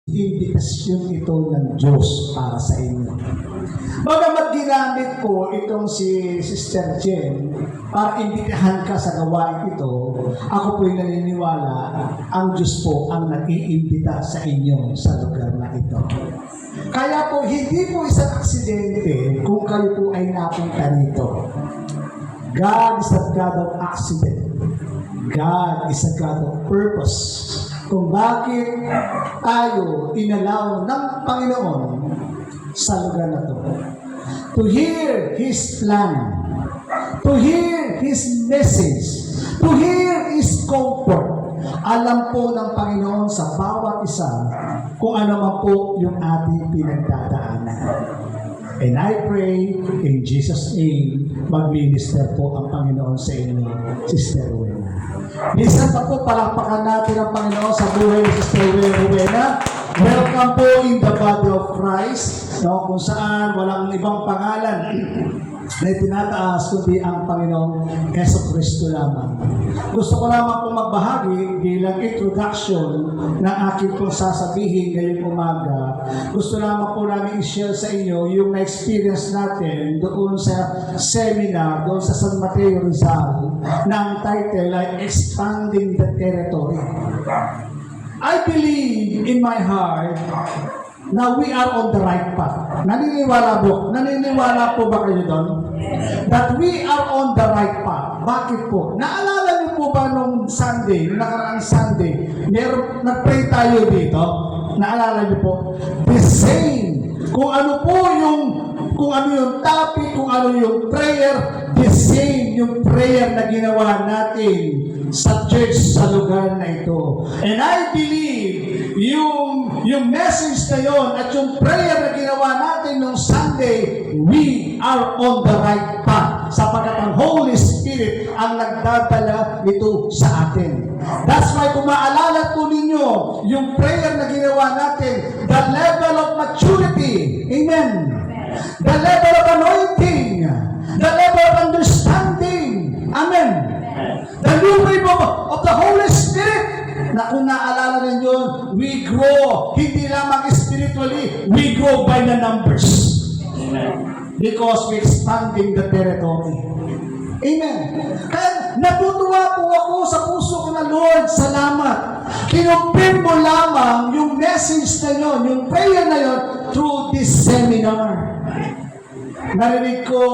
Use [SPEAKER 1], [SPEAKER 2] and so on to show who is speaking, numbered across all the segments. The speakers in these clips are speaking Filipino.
[SPEAKER 1] Imbitasyon ito ng Diyos para sa inyo. Bagamat ginamit ko itong si Sister Jen para imbitahan ka sa gawain ito, ako po'y naniniwala ang Diyos po ang nag-iimbita sa inyo sa lugar na ito. Kaya po, hindi po isang aksidente kung kayo po ay napunta rito. God is a God of accident. God is a God of purpose. Kung bakit tayo inalaw ng Panginoon sa lugar na to. To hear His plan, to hear His message, to hear His comfort. Alam po ng Panginoon sa bawat isa kung ano man po yung ating pinagdadaanan. And I pray in Jesus' name, mag-minister po ang Panginoon sa inyo, Sister Rowena. Minsan pa po, palakpakan natin ang Panginoon sa buhay ni Sister Rowena. Welcome po in the body of Christ, no, kung saan walang ibang pangalan na itinataas kundi ang Panginoong Jesucristo lamang. Gusto ko lamang pong magbahagi bilang introduction ng aking pong sasabihin ngayong umaga. Gusto lamang po namin i-share sa inyo yung na-experience natin doon sa seminar, doon sa San Mateo Rizal, na ang title ay Expanding the Territory. I believe in my heart na we are on the right path. Naniniwala po ba kayo doon? That we are on the right path. Bakit po? Naalala niyo po ba nung Sunday, nung nakaraang Sunday, nag-pray tayo dito? Naalala niyo po? The same. Kung ano yung topic, kung ano yung prayer, the same yung prayer na ginawa natin sa church sa lugar na ito. And I believe yung message na yon at yung prayer na ginawa natin nung Sunday, we are on the right path sapagkat ang Holy Spirit ang nagdadala nito sa atin. That's why kung maalala po ninyo yung prayer na ginawa natin, the level of maturity, amen, the level of anointing, the level of understanding, amen, the new wave of the Holy Spirit, na kung naalala ninyo, we grow, hindi lamang spiritually, we grow by the numbers. Because we expanding the territory. Amen. Kaya natutuwa po ako sa puso ko na, Lord, salamat. Kinumpir mo lamang yung message na yun, yung prayer na yun, through this seminar. Narinig ko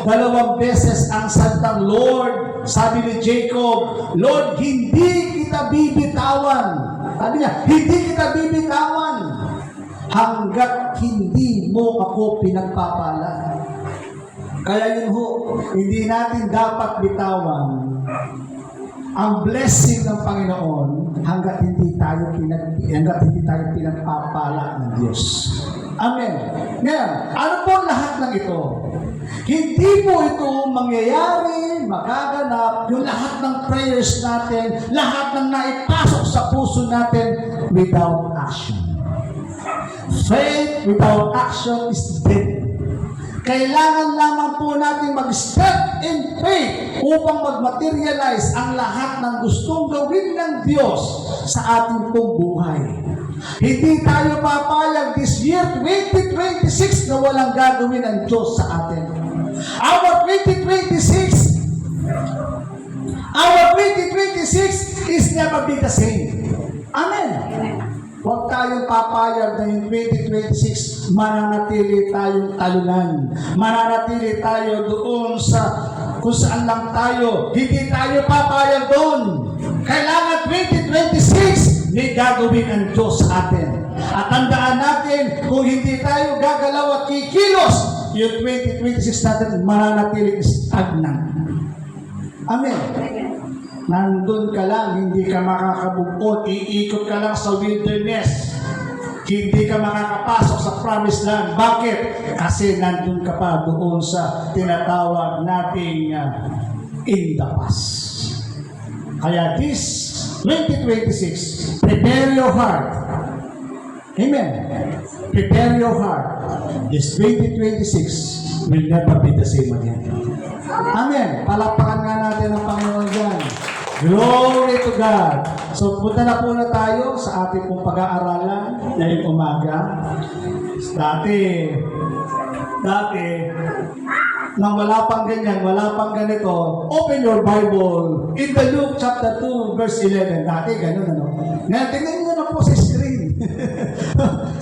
[SPEAKER 1] 2 beses ang salitang Lord. Sabi ni Jacob, Lord, hindi kita bibitawan. Sabi niya, hindi kita bibitawan hanggat hindi mo ako pinagpapala. Kaya yun ho, hindi natin dapat bitawan ang blessing ng Panginoon hanggat hindi tayo pinagpapala ng Diyos. Amen. Ngayon, ano po lahat ng ito? Hindi po ito mangyayari, magaganap, yung lahat ng prayers natin, lahat ng naipasok sa puso natin without action. Faith without action is dead. Kailangan lamang po natin mag-step in faith upang mag-materialize ang lahat ng gustong gawin ng Diyos sa ating pong buhay. Hindi tayo papayag this year 2026 na walang gagawin ang Diyos sa atin. Our 2026 is never be the same. Amen. Huwag tayong papayag na yung 2026 mananatili tayong talunan. Mananatili tayo doon sa kung saan lang tayo. Hindi tayo papayag doon. Kailangan 2026 may gagawin ang Diyos sa atin. At tandaan natin, kung hindi tayo gagalaw at kikilos, yung 2026 natin mananatili stagnant. Amen. Nandun ka lang, hindi ka makakabukod, iikot ka lang sa wilderness. Hindi ka makakapasok sa promised land. Bakit? Kasi nandun ka pa doon sa tinatawag nating in the past. Kaya this 2026, prepare your heart. Amen. Prepare your heart. This 2026 will never be the same again. Amen. Palakpakan nga natin ang Panginoon dyan. Glory to God. So, punta na po na tayo sa ating pong pag-aaralan ngayong umaga. Dati, nang wala pang ganyan, wala pang ganito, open your Bible in the Luke chapter 2, verse 11. Dati, ganun, ano? Ngayon, tingnan nyo na po sa screen.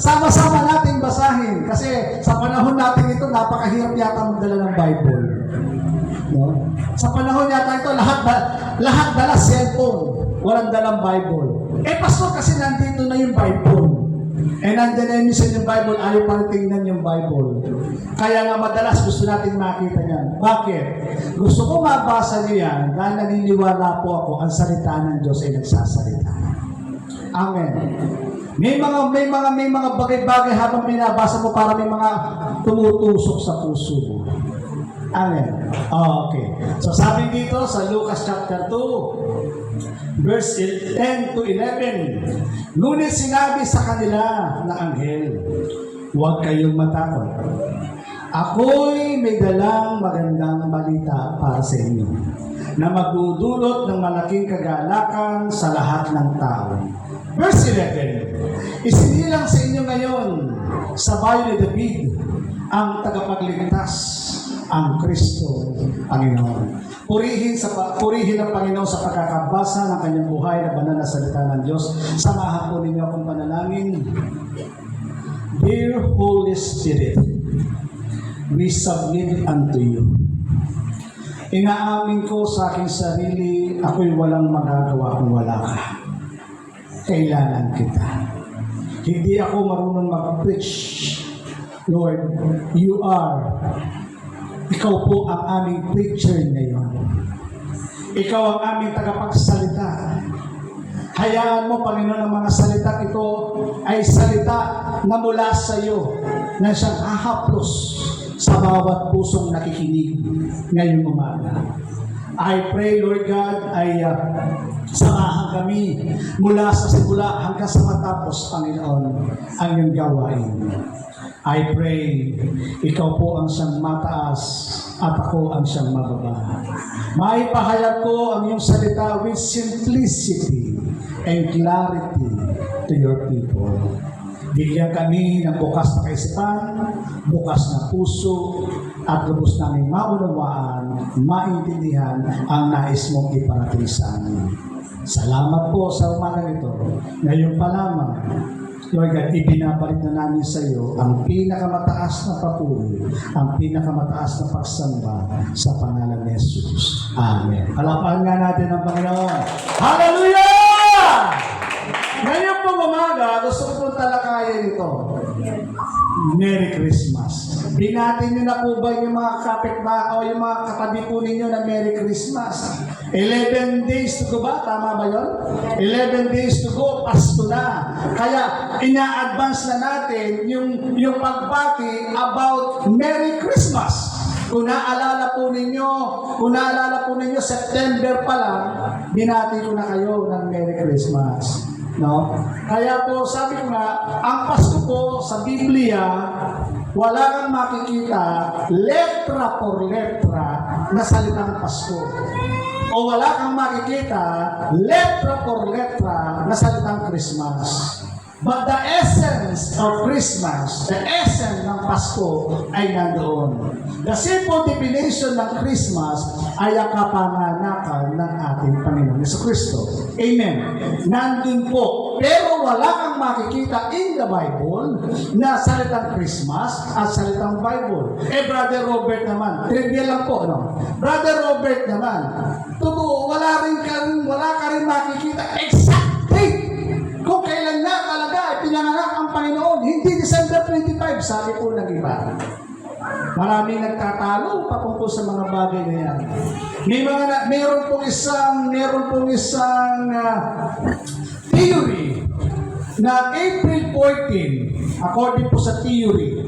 [SPEAKER 1] Sama-sama nating basahin. Kasi sa panahon natin ito, napakahirap yata magdala ng Bible. No? Sa panahon yata ito, lahat dala cellphone. Walang dalang Bible. Pastor, kasi nandito na yung Bible. Nandyan na yung Bible, ayaw pa tingnan yung Bible. Kaya nga madalas gusto natin makita yan. Bakit? Gusto ko mabasa niyo yan dahil naniniwala po ako ang salita ng Diyos ay nagsasalita. Amen. May mga bagay-bagay habang binabasa mo para may mga tumutusok sa puso mo. Amen. Okay. So sabi dito sa Lucas chapter 2, verse 10 to 11, ngunit sinabi sa kanila ng anghel, huwag kayong matakot. Ako'y may dalang magandang balita para sa inyo, na magdudulot ng malaking kagalakan sa lahat ng tao. Verse 11, isinilang sa inyo ngayon sa bayan ni David ang tagapagligtas, ang Kristo, Panginoon. Purihin ang Panginoon sa pagkakabasa ng kanyang buhay na banal na salita ng Diyos. Samahan po ninyo akong panalangin. Dear Holy Spirit, we submit unto you. Inaamin ko sa aking sarili, ako'y walang magagawa kung wala ka. Kailangan kita. Hindi ako marunong mag-preach. Lord, you are. Ikaw po ang aming preacher ngayon. Ikaw ang aming tagapagsalita. Hayaan mo, Panginoon, ang mga salita ito ay salita na mula sa iyo na siyang hahaplos sa bawat pusong nakikinig ngayong umaga. I pray, Lord God, ay samahan kami mula sa simula hanggang sa matapos, Panginoon, ang iyong gawain. I pray, ikaw po ang siyang mataas at ako ang siyang mababa. Maipahayag ko ang iyong salita with simplicity and clarity to your people. Bigyan kami ng bukas na kaisipan, bukas na puso, at lubos namin maunawaan, maintindihan ang nais mong iparating sa amin. Salamat po sa umagang ito. Ngayon pa lamang, Lord God, ibinabalik na namin sa iyo ang pinakamataas na papuri, ang pinakamataas na pagsamba sa pangalan ni Jesus. Amen. Palapakan nga natin ang Panginoon. Hallelujah! Ngayon pong umaga, gusto ko pong talakayin ito. Merry Christmas. Binati niyo na po ba yung mga kapitbahay o yung mga katabi po ninyo na Merry Christmas? 11 days to go ba? Tama ba yun? 11 days to go, Pasko na. Kaya ina-advance na natin yung pagbati about Merry Christmas. Kung naalala po ninyo, September pa lang, binati ko na kayo ng Merry Christmas. No? Kaya po, sabi ko nga, ang Pasko po sa Biblia, wala kang makikita letra por letra na salitang Pasko. O wala kang makikita letra por letra na salitang Christmas. But the essence of Christmas, the essence ng Pasko ay nandoon. The simple definition ng Christmas ay ang kapanganakan ng ating Panginoon Jesucristo. Amen. Nandun po. Pero wala kang makikita in the Bible na salitang Christmas at salitang Bible. Brother Robert naman, trivia lang po, no? Brother Robert naman, totoo, wala ka rin makikita exact date kung kailan na talaga pinanganak ang Panginoon. Hindi December 25, sabi po ng iba. Maraming nagtatalo patungkol sa mga bagay na yan. Meron pong isang theory na April 14, according po sa theory,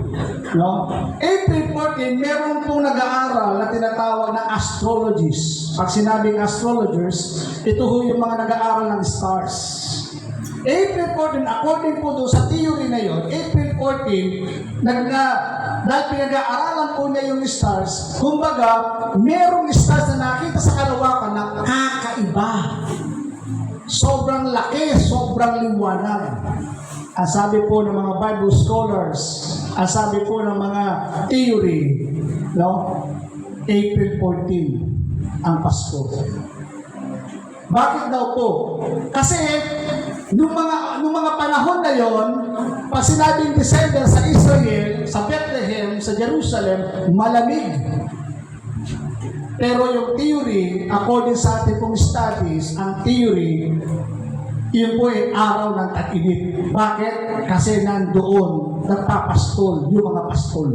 [SPEAKER 1] no? April 14, meron pong nag-aaral na tinatawag na astrologists. Pag sinabing astrologers, ito ho yung mga nag-aaral ng stars. April 14, according po doon sa theory na yon, April 14, dahil pinag-aaralan po niya yung stars, kumbaga, merong stars na nakita sa kalawakan na kakaiba. sobrang laki, sobrang liwanag. Ang sabi po ng mga Bible scholars, ang sabi po ng mga theory, no? April 14 ang Pasko. Bakit daw po? Kasi nung mga panahon na yon, pag sinabing December sa Israel, sa Bethlehem, sa Jerusalem, malamig. Pero yung theory, according sa ating pong studies, ang theory, yun po ay araw ng tag-init. Bakit? Kasi nandoon, nagpapastol, yung mga pastol.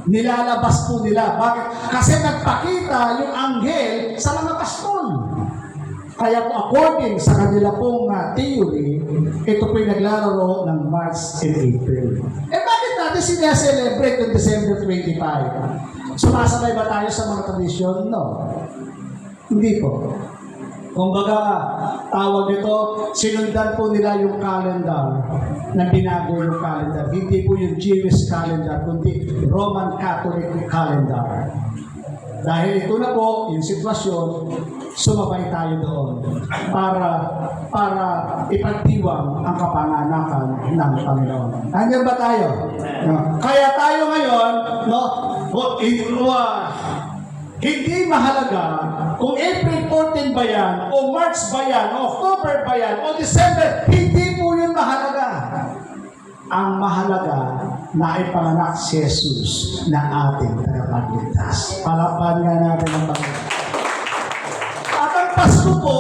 [SPEAKER 1] Nilalabas po nila. Bakit? Kasi nagpakita yung anghel sa mga pastol. Kaya po according sa kanila pong theory, ito po yung naglalaro ng March and April. Bakit natin sineselebrate yung December 25? Sumasabay ba tayo sa mga tradisyon? No. Hindi po. Kumbaga, tawag nito, sinundan po nila yung calendar na binago yung calendar. Hindi po yung Jewish calendar, kundi Roman Catholic calendar. Dahil ito na po, yung sitwasyon, sumabay tayo doon para ipagdiwang ang kapanganakan ng Panginoon. Nandiyan ba tayo? No? Kaya tayo ngayon, no, hindi mahalaga kung April 14 ba yan, o March ba yan, o October ba yan, o December, hindi po yun mahalaga. Ang mahalaga na ipanganak si Jesus na ating tagapagligtas. Palapan nga natin ang Panginoon. At ang Pasko po,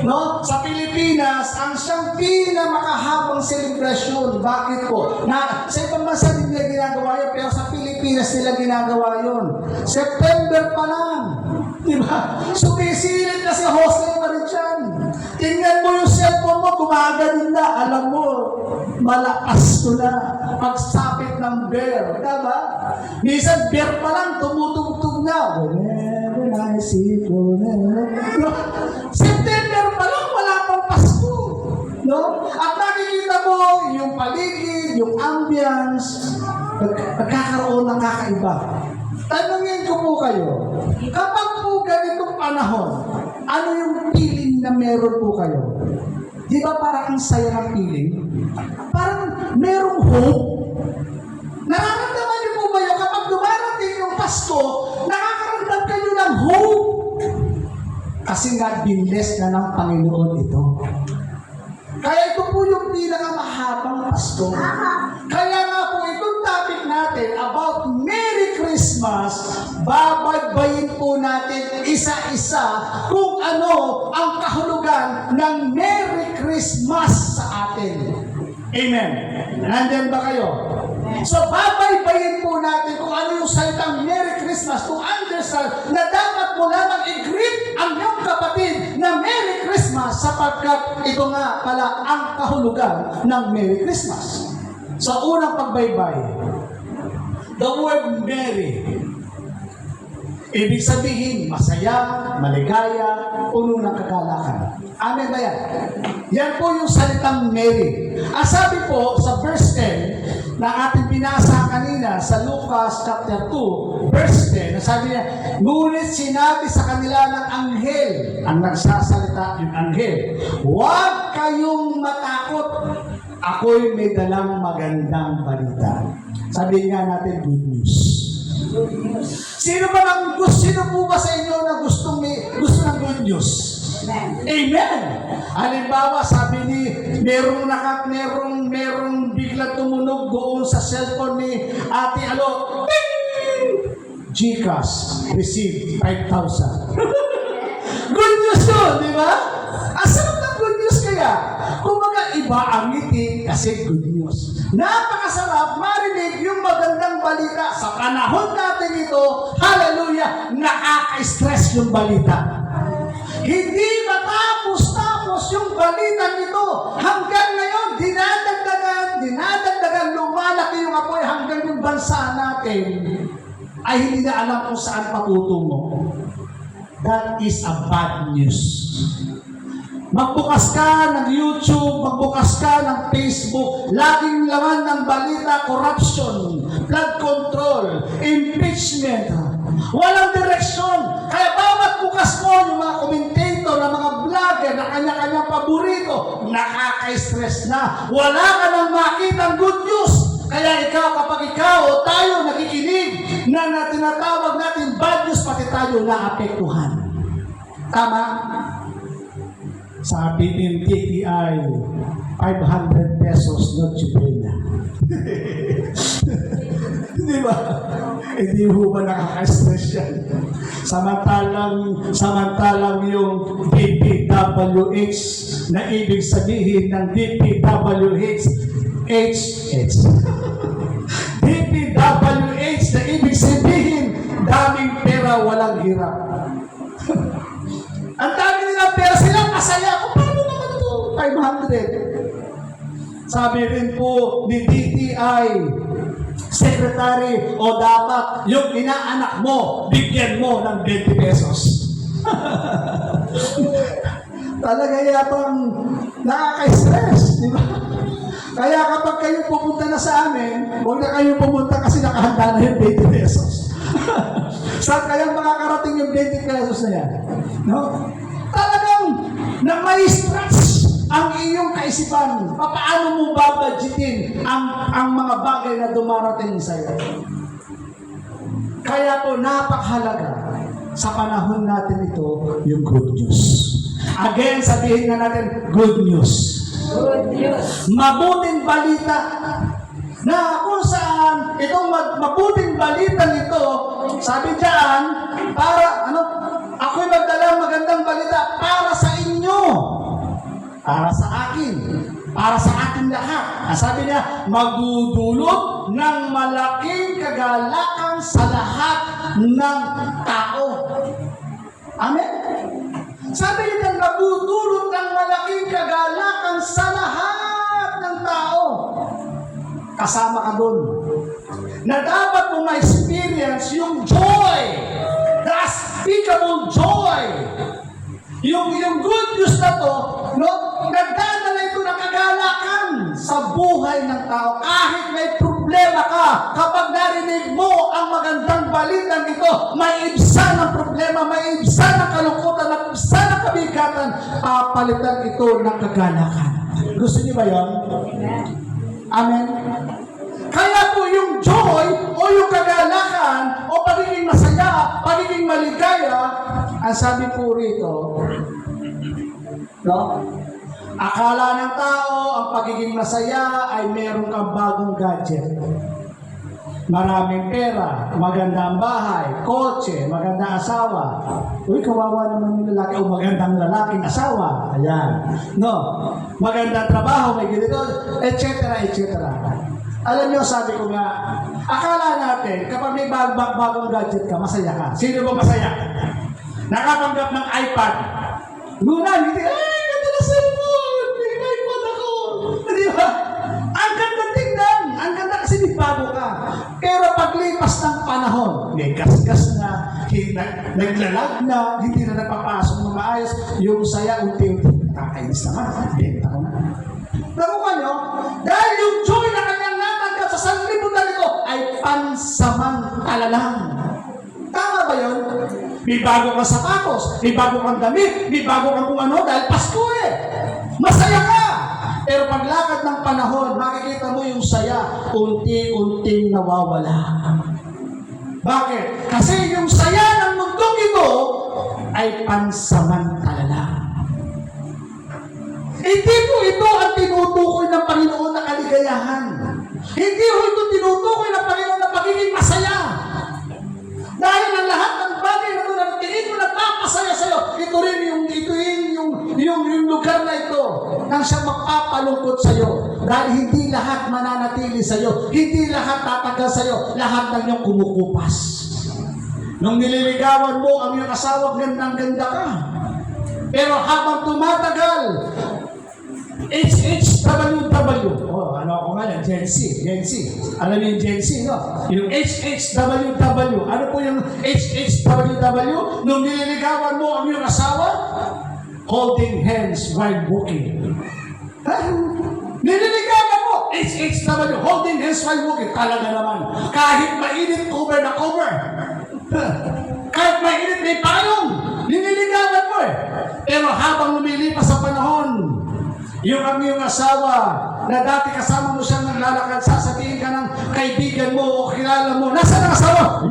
[SPEAKER 1] no, sa Pilipinas, ang siyang pinamakahabang celebration. Bakit po? Sa ibang bansa din nila ginagawa yun, pero sa Pilipinas nila ginagawa yun. September pa lang. Diba? Sumisilip na si Jose Marichan. Tingnan mo yung cellphone mo, gumaganin na. Alam mo, malakas ko na. Pagsapit ng bear. Diba? Minsan, bear pa lang, tumutugtog na. Whenever I see you, September pa lang, wala pang Pasko. No? At nakikita mo yung paligid, yung ambience, nagkakaroon ng kakaiba. Tanungin ko po kayo, kapag po ganitong panahon, ano yung feeling na meron po kayo? Di ba parang ang saya ng feeling? Parang merong hope. Nararamdaman niyo po ba yun? Kapag dumarating yung Pasko, nakakaramdam kayo ng hope. Kasi nga, binless na ng Panginoon ito. Kaya ito po yung pinakamahabang Pasko. Kaya nga po itong topic natin about Merry Christmas, babaybayin po natin isa-isa kung ano ang kahulugan ng Merry Christmas sa atin. Amen. Nandiyan ba kayo? So babaybayin po natin kung ano yung salitang Merry Christmas to understand na dapat mo lamang i-greet ang iyong kapatid na Merry Christmas sapagkat ito nga pala ang kahulugan ng Merry Christmas. Sa unang pagbaybay, the word Merry, ibig sabihin masaya, maligaya, puno ng kagalakan. Amen ba yan? Yan po yung salitang Merry. Sabi po sa verse 10 na ating binasa kanina sa Lucas chapter 2, verse 10, sabi niya, ngunit sinabi sa kanila ng anghel, ang nagsasalita yung anghel, huwag kayong matakot, ako'y may dalang magandang balita. Sabi nga natin, good news. Sino po ba sa inyo na gusto ng good news? Amen. Halimbawa, sabi ni merong biglang tumunog doon sa cellphone ni Ate Alo. GCash received 5,000. Good news yun, di ba? Sarap ng good news kaya. Kumbaga, iba ang ngiti kasi good news. Napakasarap marinig yung magandang balita sa panahon natin ito. Hallelujah! Nakaka-stress yung balita. Hindi matapos-tapos yung balita nito. Hanggang ngayon, dinadagdagan, lumalaki yung apoy hanggang yung bansa natin ay hindi na alam kung saan patutungo. That is a bad news. Magbukas ka ng YouTube, magbukas ka ng Facebook, laging laman ng balita, corruption, flood control, impeachment, walang direksyon. Kaya bawat bukas mo, yung mga commentator, ng mga vlogger na kanya-kanyang paborito, nakaka-stress na. Wala ka nang makitang good news. Kaya kapag ikaw o tayo nakikinig na tinatawag natin bad news, pati tayo naapektuhan. Tama? Sabi ng TTI, 500 pesos Noche Buena. Di ba? Hindi ho ba nakaka-stress yan? Samantalang yung DPWH na ibig sabihin ng DPWH, DPWH na ibig sabihin, daming pera, walang hirap. Ang dami nilang pera, sila masaya. Paano naman ito? 500. Sabi rin po ni DTI, Secretary, o dapat yung inaanak mo, bigyan mo ng 20 pesos. Talaga yatang nakaka-stress, di ba? Kaya kapag kayo pupunta na sa amin, huwag na kayo pumunta kasi nakahanda na yung 20 pesos. Saan kayang makakarating yung 20 pesos na yan? No? Talagang na may stress ang iyong kaisipan. Paano mo babudgetin ang mga bagay na dumarating sa iyo? Kaya po napakahalaga sa panahon natin ito yung good news. Again, sabihin na natin, good news.
[SPEAKER 2] Good news.
[SPEAKER 1] Mabuting balita na kung saan itong mabuting balita nito, sabi diyan, para, ako'y magdala magandang balita para sa inyo, para sa akin, para sa ating lahat. Sabi niya, magdudulot ng malaking kagalakan sa lahat ng tao. Amen? Sabi niya, magdudulot ng malaking kagalakan sa lahat ng tao. Kasama ka doon. Na dapat mo ma-experience yung joy, the unspeakable joy. Yung good news na to, nagdadala ito ng kagalakan sa buhay ng tao. Kahit may problema ka, kapag narinig mo ang magandang balitang ito, may ibsan ng problema, may ibsan ng kalungkutan, may ibsan ng kabigatan, papalitan ito ng kagalakan. Gusto niyo ba yun? Amen? Kaya po yung joy o yung kagalakan o pagiging masaya, pagiging maligaya, ang sabi po rito, akala ng tao ang pagiging masaya ay meron kang bagong gadget. Maraming pera, magandang bahay, kotse, magandang asawa. Uy, kawawa naman yung lalaki o magandang lalaking asawa. Ayan. Magandang trabaho, may ganito, etc. etc. Alam niyo, sabi ko nga, akala natin, kapag may bagong gadget ka, masaya ka. Sino ba masaya? Nakapanggap ng iPad. Ngunit, hindi, ganda na cellphone! May iPad ako! Di ba? Ang ganda tingnan! Ang ganda kasi may bago ka. Pero paglipas ng panahon, may gasgas na, naglalag na, hindi na nagpapasok ng maayos, yung saya, unti-unti, nakakainis naman, benta ko na. Nakuha nyo? Dahil yung joy na kanyang natanggap sa sanlibutan nito ay pansamantala lang. Tama ba yun? May bago kang sapatos, may bago kang damit, may bago kang kung ano dahil Pasko eh. Masaya ka! Pero paglakad ng panahon, makikita mo yung saya, unti-unting nawawala. Bakit? Kasi yung saya ng mundong ito ay pansamantala lang. Hindi po ito ang tinutukoy ng Panginoon na kaligayahan. Hindi po ito tinutukoy ng Panginoon na pagiging masaya. Dahil ang lahat ng bagay na ito na tingin mo nagpapasaya sa'yo, ito rin yung lugar na ito nang siya magpapalungkot sa'yo. Dahil hindi lahat mananatili sa'yo, hindi lahat tatagal sa'yo, lahat ng iyong kumukupas. Nung nililigawan mo ang iyong asawa, gandang-ganda ka. Pero habang tumatagal, HHWW. Ano ako nga yan? Gen Z. Alam niyo yung Gen Z, no? Yung HHWW. Ano po yung HHWW? Nung nililigawan mo ang iyong asawa, holding hands while walking. Nililigawan mo, HHW, holding hands while walking. Talaga naman. Kahit mainit, cover na cover. Kahit mainit, may payong. Nililigawan mo, mo eh. Pero habang lumilipas ang panahon, yung aming asawa na dati kasama mo siyang naglalakad, sasabihin ka ng kaibigan mo o kilala mo, nasaan ang asawa?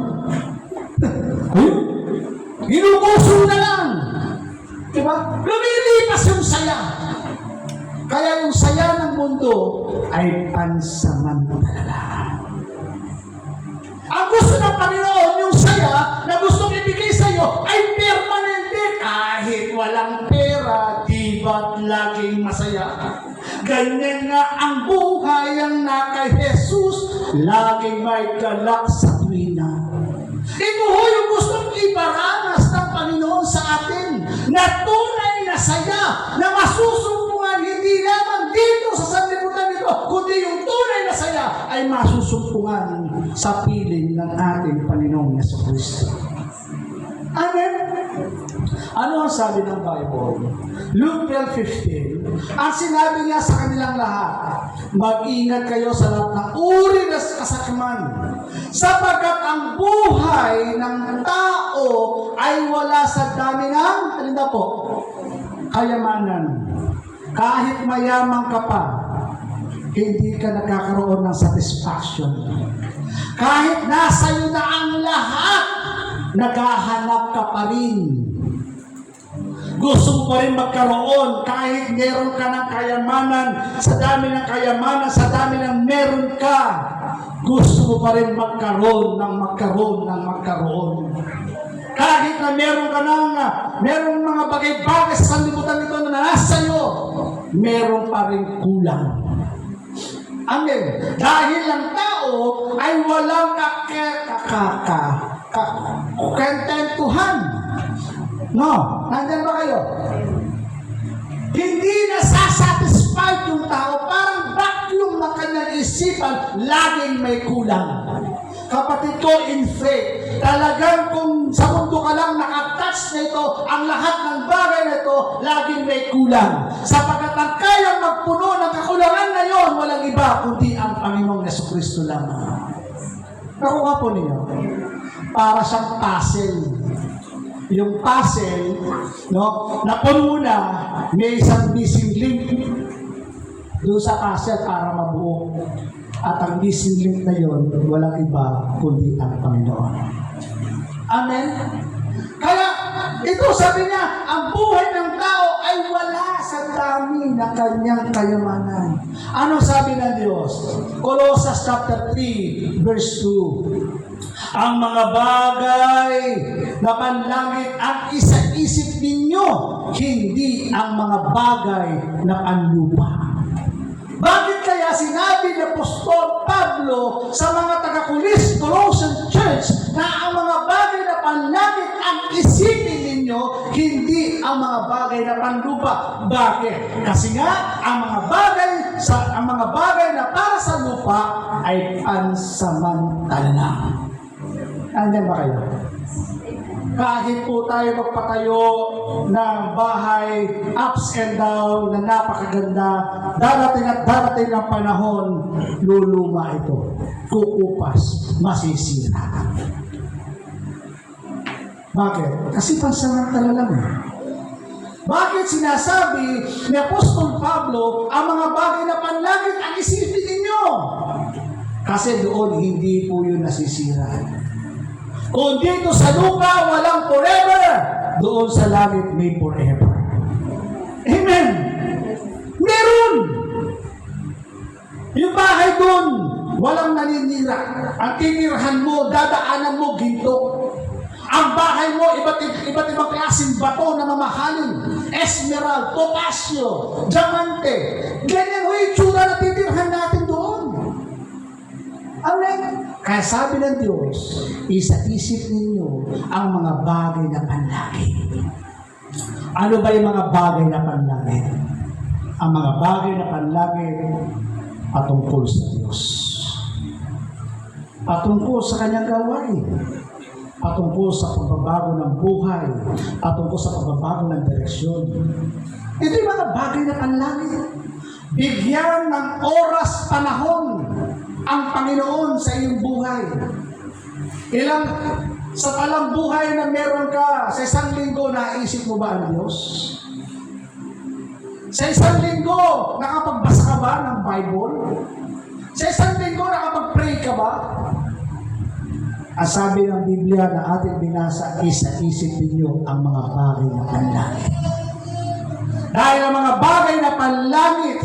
[SPEAKER 1] Ginuguso na lang. Diba? Lumilipas yung saya. Kaya yung saya ng mundo ay pansamantala. Ang gusto ng Panginoon, yung saya na gustong ibigay sa iyo ay permanente. Kahit walang pera, di ba't laging masaya? Ganyan nga ang buhay ang na kay Jesus, laging may galak sa tuwina. Ito ho yung gustong iparanas ng Panginoon sa atin, na tunay na saya, na masusumpungan hindi lamang dito sa sanlibutan nito, kundi yung tunay na saya ay masusumpungan sa piling ng ating Panginoong Jesucristo. Amen? Ano ang sabi ng Bible? Luke 12:15, ang sinabi niya sa kanilang lahat, mag-ingat kayo sa lahat ng uri ng kasakiman, sapagkat ang buhay ng tao ay wala sa dami ng, alin na po, kayamanan. Kahit mayaman ka pa, hindi ka nagkakaroon ng satisfaction. Kahit nasa iyo na ang lahat, naghahanap ka pa rin. Gusto mo pa rin magkaroon kahit meron ka ng kayamanan, sa dami ng kayamanan, sa dami ng meron ka. Gusto mo pa rin magkaroon. Kahit na meron ka ng merong mga bagay-bagay sa sanlibutan nito na nasa iyo, meron pa rin kulang. Amen. Dahil ang tao ay walang kakententuhan. No? Nandyan ba kayo? Hindi nasasatisfied yung tao. Parang vacuum ng kanyang isipan, laging may kulang. Kapatid ko, in faith, talagang kung sa mundo ka lang nakatouch na ito, ang lahat ng bagay na ito, laging may kulang. Sapagkat ang kayang magpuno ng kakulangan na yon, walang iba, kundi ang Panginoong Jesucristo lamang. Nakuha po ninyo, para siyang puzzle. Yung puzzle, no, na puno na, may isang missing link doon sa puzzle para mabuo. At ang missing link na yon, walang iba kundi ang Panginoon. Amen? Kaya, ito sabi niya, ang buhay ng tao ay wala sa dami na kanyang kayamanan. Ano sabi ng Diyos? Colossus chapter 3, verse 2. Ang mga bagay na panlangit ang isa-isip ninyo, hindi ang mga bagay na panlupa. Bakit kaya sinabi ni Apostol Pablo sa mga taga-Colossian Church na ang mga bagay na panlangit ang isipin ninyo, hindi ang mga bagay na panlupa? Bakit? Kasi nga ang mga bagay na para sa lupa ay pansamantala lang. Andiyan ba kayo? Kahit po tayo magpatayo ng bahay, ups and down, na napakaganda, darating ang panahon, luluma ito, kukupas, masisira. Bakit? Kasi pansamantala lang eh. Bakit sinasabi ni Apostol Pablo, ang mga bagay na panlangit ang isipin ninyo? Kasi doon hindi po yun nasisira. Kung dito sa lupa, walang forever. Doon sa langit, may forever. Amen. Meron. Yung bahay doon, walang naninira. Ang tinirahan mo, dadaanan mo, ginto. Ang bahay mo, iba't ibang klaseng bato na mamahalin. Esmeralda, topasyo, diamante. Ganyan ho yung tsura na titirhan natin doon. Amen. Kaya sabi ng Diyos, isa-isip ninyo ang mga bagay na panlangit. Ano ba yung mga bagay na panlangit? Ang mga bagay na panlangit patungkol sa Diyos. Patungkol sa kanyang gawain. Patungkol sa pagbabago ng buhay. Patungkol sa pagbabago ng direksyon. Ito yung mga bagay na panlangit. Bigyan ng oras, panahon ang Panginoon sa iyong buhay. Sa talang buhay na meron ka, sa isang linggo, naisip mo ba ang Diyos? Sa isang linggo, nakapagbasa ka ba ng Bible? Sa isang linggo, nakapag-pray ka ba? Ang sabi ng Biblia na ating binasa, isa-isip ninyo ang mga bagay na panlangit. Dahil ang mga bagay na panlangit,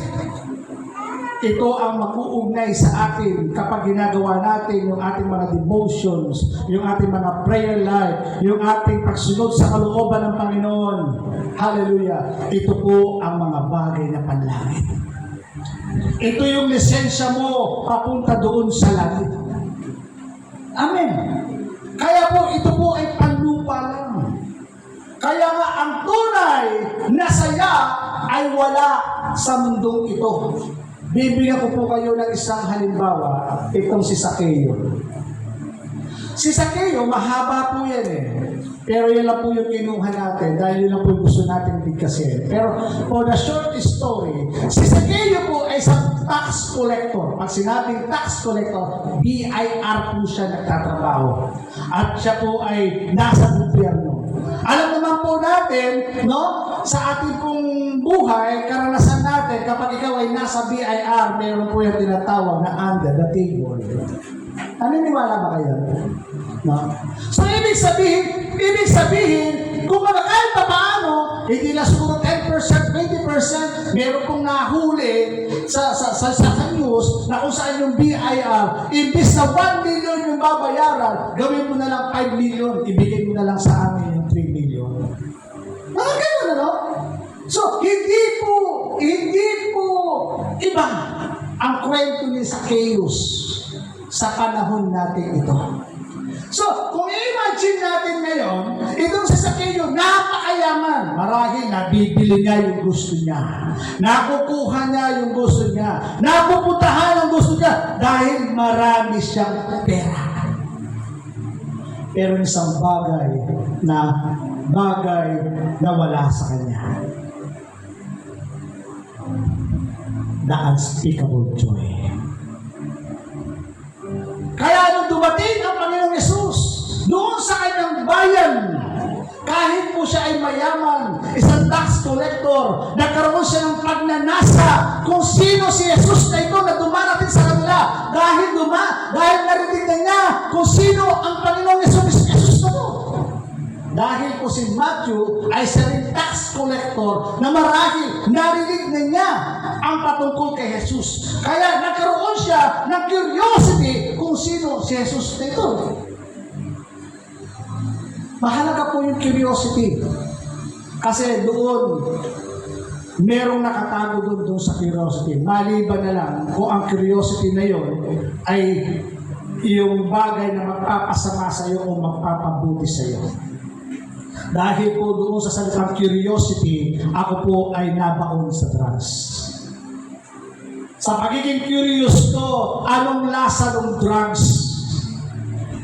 [SPEAKER 1] ito ang mag-uugnay sa atin kapag ginagawa natin yung ating mga devotions, yung ating mga prayer life, yung ating pagsunod sa kalooban ng Panginoon. Hallelujah! Ito po ang mga bagay na panlangit. Ito yung lisensya mo papunta doon sa langit. Amen. Kaya po, ito po ay panlupa lang. Kaya nga, ang tunay na saya ay wala sa mundong ito. Bibigyan ko po kayo ng isang halimbawa, itong si Zacchaeus. Si Zacchaeus, mahaba po yan eh. Pero yan lang po yung kinuha natin dahil yun lang po yung gusto natin bigkasin. Pero for the short story, si Zacchaeus po ay isang tax collector. Pag sinabing tax collector, BIR po siya nagtatrabaho. At siya po ay nasa gobyerno. Alam naman po natin, no, sa ating pong buhay, karanasan natin, kapag ikaw ay nasa BIR, meron po yung tinatawag na under the table. Naniniwala ba kayo? No? So, ibig sabihin, kung kahit pa paano, hindi na siguro 10%, 20%, meron pong nahuli sa news na kung saan yung BIR, imbis na 1 million yung babayaran, gawin mo na lang 5 million, ibigay mo na lang sa amin yung 3 million. Mga ganun, ano? So, hindi po iba ang kwento ni Zacchaeus sa panahon natin ito. So, kung i-imagine natin ngayon, itong si Zacchaeus, napakayaman. Marahil nabibili niya yung gusto niya. Nakukuha niya yung gusto niya. Napupuntahan yung gusto niya dahil marami siyang pera. Pero isang bagay na wala sa kanya. The unspeakable joy. Kaya nung dumating ang Panginoong Yesus, doon sa kanyang bayan, kahit po siya ay mayaman, isang tax collector, nagkaroon siya ng pagnanasa kung sino si Jesus na ito na dumarating sa kanila. Dahil narinig na niya kung sino ang Panginoong Yesus na ito. Dahil po si Matthew ay siya rin tax collector na marahil narinig na niya ang patungkol kay Jesus. Kaya nagkaroon siya ng curiosity kung sino si Jesus na ito. Mahalaga po yung curiosity. Kasi doon, merong nakatago doon sa curiosity. Maliban na lang kung ang curiosity na yon ay yung bagay na magpapasama sa iyo o magpapabuti sa iyo. Dahil po doon sa salitang curiosity, ako po ay nabaon sa drugs. Sa pagiging curious ko, anong lasa ng drugs?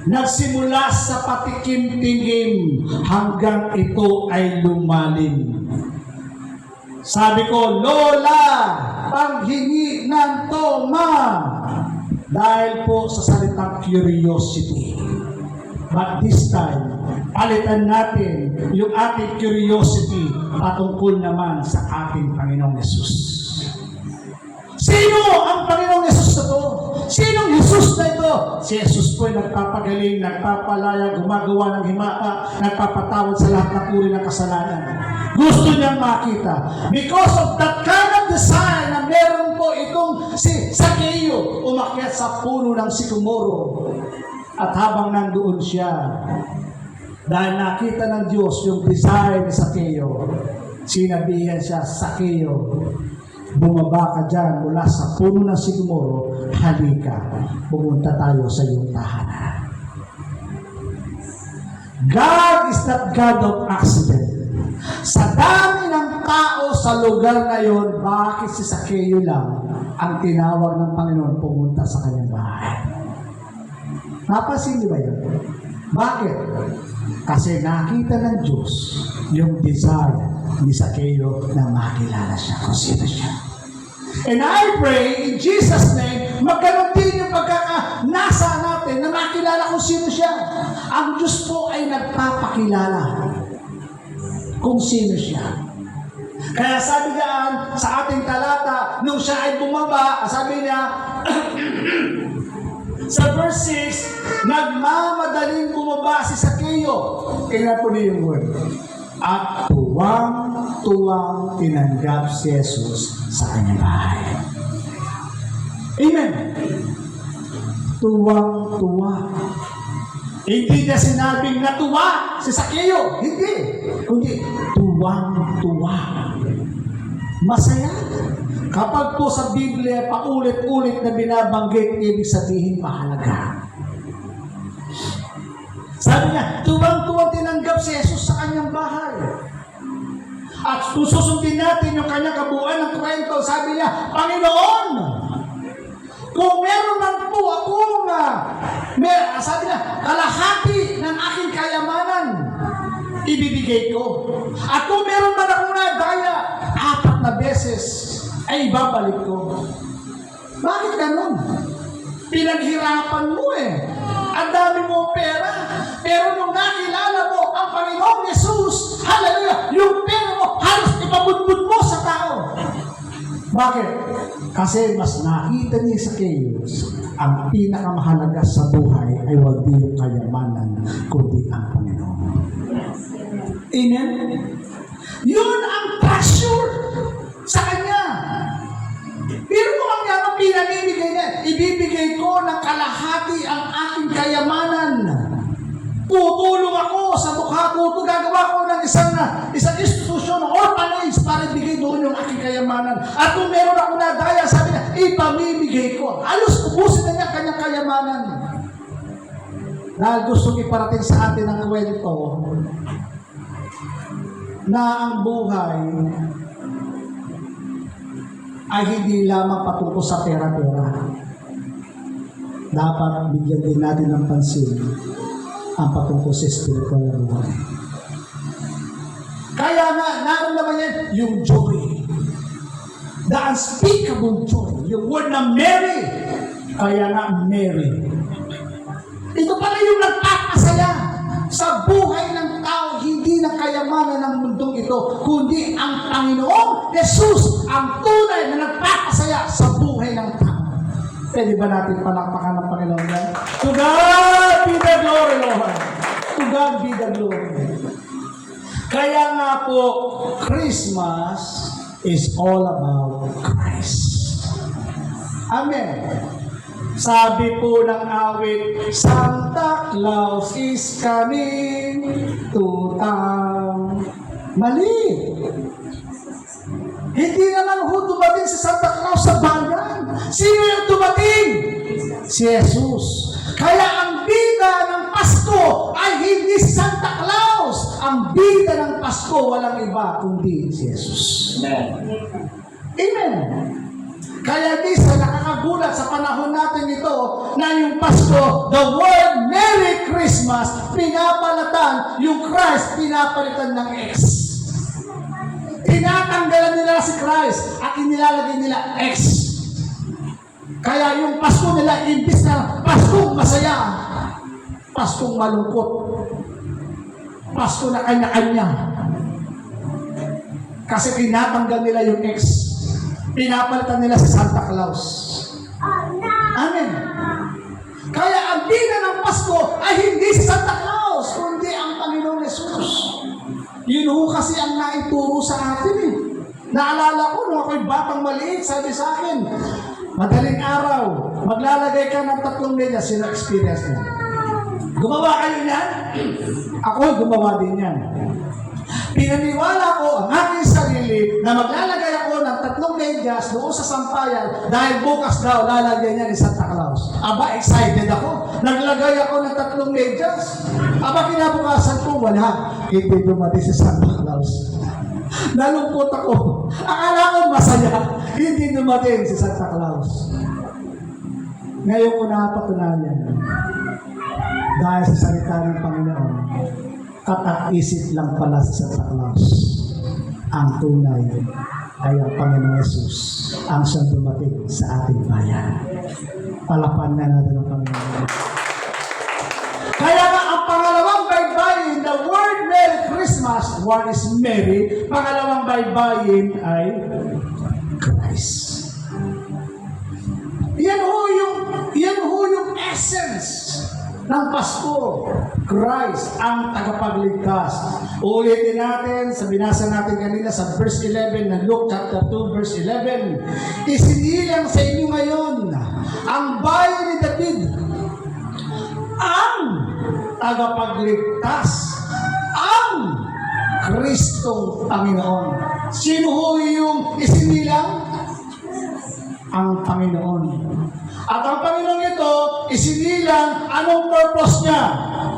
[SPEAKER 1] Nagsimula sa patikim-tingim hanggang ito ay lumalim. Sabi ko, Lola, panghingi ng toma. Dahil po sa salitang curiosity. But this time, palitan natin yung ating curiosity patungkol naman sa ating Panginoong Yesus. Sino ang Panginoong Yesus na ito? Sinong Jesus na ito? Si Jesus po ay nagpapagaling, nagpapalaya, gumagawa ng himata, nagpapatawad sa lahat ng uri ng kasalanan. Gusto niyang makita. Because of that kind of desire na meron po itong si Zacchaeus, umakyat sa puno ng sikomoro. At habang nandoon siya, dahil nakita ng Diyos yung desire ni Zacchaeus, sinabihan siya, Zacchaeus, bumaba ka dyan mula sa puno ng sikomoro, halika, pumunta tayo sa iyong tahanan. God is not God of accident. Sa dami ng tao sa lugar na yon, bakit si Zacchaeus lang ang tinawag ng Panginoon pumunta sa kanyang bahay? Napansin niyo ba yan? Bakit? Kasi nakita ng Diyos yung desire ni Zacchaeus na makilala siya kung sino siya. And I pray in Jesus' name, magkaroon din yung pagkakanasa natin na makilala kung sino siya. Ang Diyos po ay nagpapakilala kung sino siya. Kaya sabi diyan sa ating talata, nung siya ay bumaba, sabi niya, sa verse 6, nagmamadaling bumaba si Zaccheo. Tingnan po niyo yung word. At tuwang-tuwang tinanggap si Jesus sa kanyang bahay. Amen. Tuwang-tuwa. Hindi niya sinabing natuwa si Zaccheo. Hindi. Kundi tuwang-tuwa. Masaya. Kapag po sa Biblia, paulit-ulit na binabanggit, ibig sabihin mahalaga. Sabi niya, tuwang-tuwang tinanggap si Jesus sa kanyang bahay. At kung susundin natin yung kanyang kabuuan ng kwento, sabi niya, Panginoon, kung meron man po akong, sabi niya, kalahati ng aking kayamanan, ibibigay ko. At kung meron man akong nadaya, 4 na beses, ay ibabalik ko. Bakit ganun? Pinaghirapan mo eh. Ang dami mong pera. Pero nung nakilala mo ang Panginoong Jesus, hallelujah, yung pera mo, halos ipabudbud mo sa tao. Bakit? Kasi mas nakita niya sa Zacchaeus, ang pinakamahalaga sa buhay ay wag di yung kayamanan, kundi ang Panginoon. Amen? Yun ang treasure sa Kanya. Pero kung ang yaman pinamimigay niya, ibibigay ko ng kalahati ang aking kayamanan. Tutulong ako sa mukha ko. Gagawa ko ng isang institusyon ng orphanage para ibigay doon yung aking kayamanan. At kung meron ako nadaya, sabi niya, ipamimigay ko. Halos ubusin na niya kanyang kayamanan. Dahil gustong iparating sa atin ang kwento na ang buhay ay hindi lamang patungkol sa pera-pera. Dapat bigyan din natin ng pansin ang patungkol sa spiritual na buhay. Kaya nga, naroon naman yan, yung joy. The unspeakable joy. Yung word na Mary. Kaya nga, Mary. Ito pala yung nagpapasaya sa buhay ng tao, hindi ng kayamanan ng mundong ito, kundi ang Panginoong Jesus, ang tunay na nagpapasaya sa buhay ng tao. Pwede ba natin palakpakan ng Panginoon yan? To God be the glory, Lord. To God be the glory. Kaya nga po, Christmas is all about Christ. Amen. Sabi po ng awit, Santa Claus is coming to town. Mali. Hindi naman dumating si Santa Claus sa bayan. Sino yung dumating? Si Jesus. Kaya ang bida ng Pasko ay hindi si Santa Claus. Ang bida ng Pasko walang iba kundi si Jesus. Amen. Amen. Kaya di sa nakakagulat sa panahon natin ito na yung Pasko, the word Merry Christmas, pinapalatan yung Christ, pinapalitan ng X. Tinatanggalan nila si Christ at inilalagay nila X. Kaya yung Pasko nila, imbis na Paskong masaya, Paskong malungkot, Pasko na kanya-kanya. Kasi tinatanggal nila yung X. Pinapalitan nila si Santa Claus. Amen. Kaya ang bida ng Pasko ay hindi si Santa Claus, kundi ang Panginoong Jesus. Yun ho kasi ang naituro sa atin eh. Naalala ko, nung ako'y batang maliit, sabi sa akin, madaling araw, maglalagay ka ng 3 medyas. Sino experience niya? Gumawa kayo niyan? Ako gumawa din yan. Pinaniwala ko ang aking sarili na maglalagay ako ng 3 medyas doon sa sampayan dahil bukas daw lalagyan niya ni Santa Claus. Aba, excited ako. Naglagay ako ng 3 medyas. Aba, kinabukasan ko, wala. Hindi dumating si Santa Claus. Nalungkot ako. Akala ko masaya. Hindi dumating si Santa Claus. Ngayon ko napatunayan dahil sa salita ng Panginoon, katak-isip lang pala sa Santa Claus. Ang tunay ay ang Panginoon Jesus, ang siyang dumating sa ating bayan. Palapan na natin ang Panginoon. Kaya nga ang pangalan one is Mary, pangalawang baybayin ay Christ. Yan ho yung essence ng Pasko. Christ ang tagapagligtas. Ulitin natin, sa binasa natin kanina sa verse 11 ng Luke chapter 2 verse 11. Isinilang sa inyo ngayon ang bayan ni David, ang tagapagligtas, ang Kristong Panginoon. Sino ho yung isinilang? Ang Panginoon. At ang Panginoon ito, isinilang, anong purpose niya?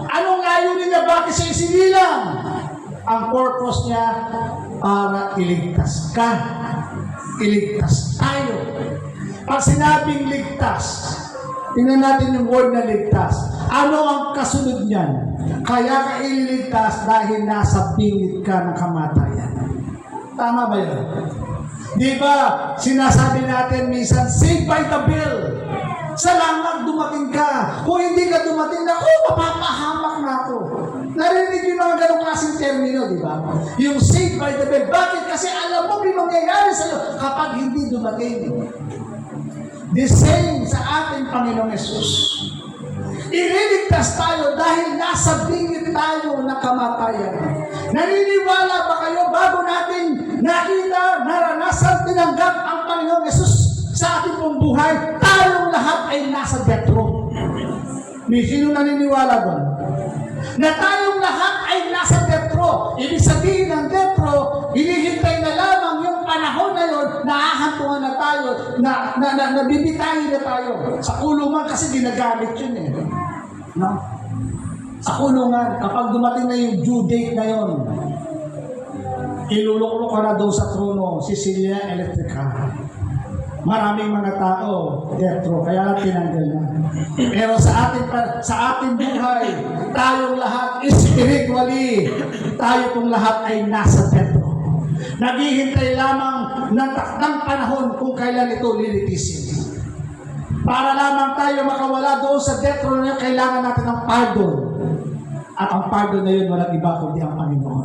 [SPEAKER 1] Anong layunin niya? Bakit siya isinilang? Ang purpose niya, para iligtas ka. Iligtas tayo. Pag sinabing ligtas, tingnan natin yung word na ligtas. Ano ang kasunod niyan? Kaya ka ililigtas dahil nasa pingit ka ng kamatayan. Tama ba yun? Di ba, sinasabi natin minsan, saved by the bell. Salamat dumating ka. Kung hindi ka dumating na, mapapahamak na ako. Narinig yung mga ganong klaseng termino, di ba? Yung saved by the bell. Bakit? Kasi alam mo, may mangyayari sa'yo kapag hindi dumating. The same sa ating Panginoong Yesus. Ililigtas tayo dahil nasa bingit tayo na kamatayan. Naniniwala ba kayo bago natin nakita, naranasan, tinanggap ang Panginoong Yesus sa ating pong buhay, tayong lahat ay nasa death row? May sino naniniwala doon? Na tayong lahat ay nasa death row. Ibig sabihin ng death row, hinihintay na lamang yung panahon na yun, naahantungan na tayo, nabibitahin na tayo. Sa kulungan kasi ginagamit yun eh. No? Sa kulungan, kapag dumating na yung due date na yun, iluluklok ka na doon sa trono, Sicilia Electrica. Maraming mga tao, death row, kaya tinanggal na. Pero sa ating buhay, tayong lahat, spiritually, tayo pong lahat ay nasa death row. Naghihintay lamang ng panahon kung kailan ito lilitisin. Para lamang tayo makawala doon sa death row na yun, kailangan natin ng pardon. At ang pardon na yun, walang iba kundi ang Panginoon.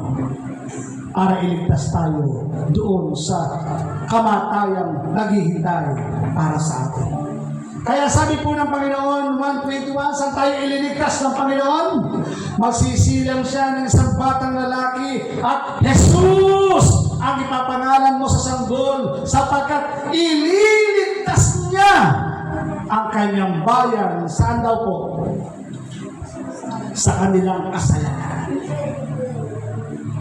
[SPEAKER 1] Para iligtas tayo doon sa kamatayang naghihintay para sa atin. Kaya sabi po ng Panginoon, 1:21, saan tayo ililigtas ng Panginoon? Magsisilang siya ng isang batang lalaki at Jesus ang ipapangalan mo sa sanggol sapagkat ililigtas niya ang kanyang bayan. Saan daw po? Sa kanilang kasalanan.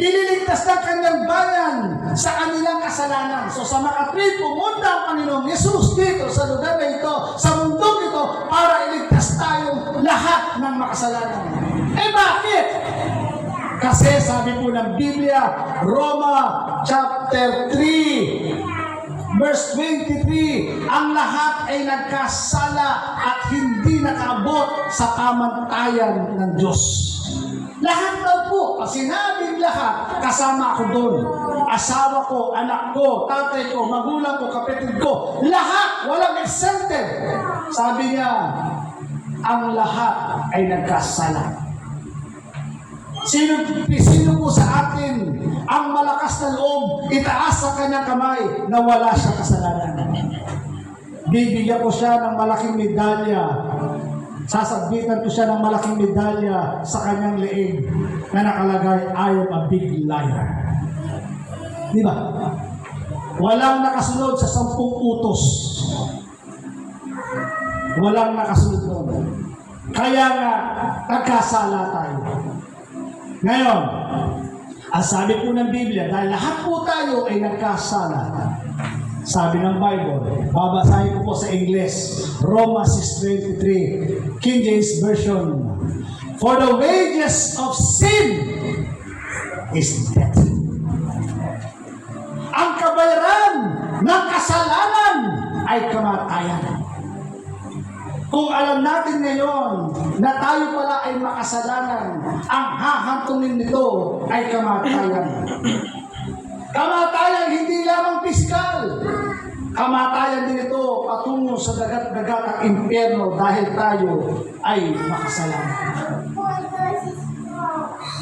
[SPEAKER 1] Ililigtas ng kanyang bayan sa kanilang kasalanan. So sa makatwid, pumunta ang Panginoong Yesus dito sa lugar na ito, sa mundong ito, para iligtas tayong lahat ng makasalanan. Eh bakit? Kasi sabi po ng Biblia, Roma chapter 3, verse 23, ang lahat ay nagkasala at hindi nakaabot sa kamantayan ng Diyos. Lahat daw po, pag sinabing lahat, kasama ako doon. Asawa ko, anak ko, tatay ko, magulang ko, kapatid ko, lahat, walang exempted. Sabi niya, ang lahat ay nagkasala. Sino po sa atin ang malakas na loob, itaas sa kanyang kamay na wala siya kasalanan? Bibigyan ko siya ng malaking medalya. Sasabitan ko siya ng malaking medalya sa kanyang leeg na nakalagay, I am a big liar. Di ba? Walang nakasunod sa 10 utos. Walang nakasunod doon. Kaya nga, nagkasala tayo. Ngayon, ang sabi po ng Biblia, dahil lahat po tayo ay nagkasala, sabi ng Bible, babasahin ko po sa English, Romans 6:23, King James Version, for the wages of sin is death. Ang kabayaran ng kasalanan ay kamatayan. Kung alam natin ngayon na tayo pala ay makasalanan, ang hahantungin nito ay kamatayan. Kamatayan hindi lamang pisikal. Kamatayan din ito patungo sa dagat-dagatang impyerno dahil tayo ay makasalanan.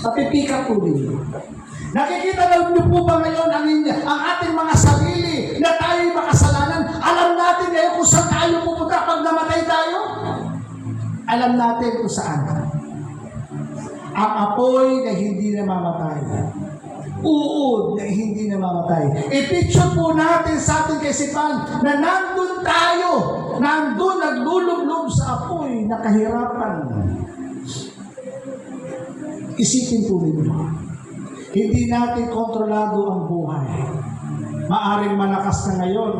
[SPEAKER 1] Napipika po din. Nakikita na niyo po ba ngayon ang ating mga sarili na tayo'y makasalanan? Alam natin ngayon kung saan tayo pupunta pag namatay tayo? Alam natin kung saan. Ang apoy na hindi namamatay. Uod na hindi namamatay. I-picture po natin sa ating kaisipan na nandun tayo, nandun naglulublob sa apoy na kahirapan. Isipin po ninyo. Hindi natin kontrolado ang buhay. Maaring malakas na ngayon,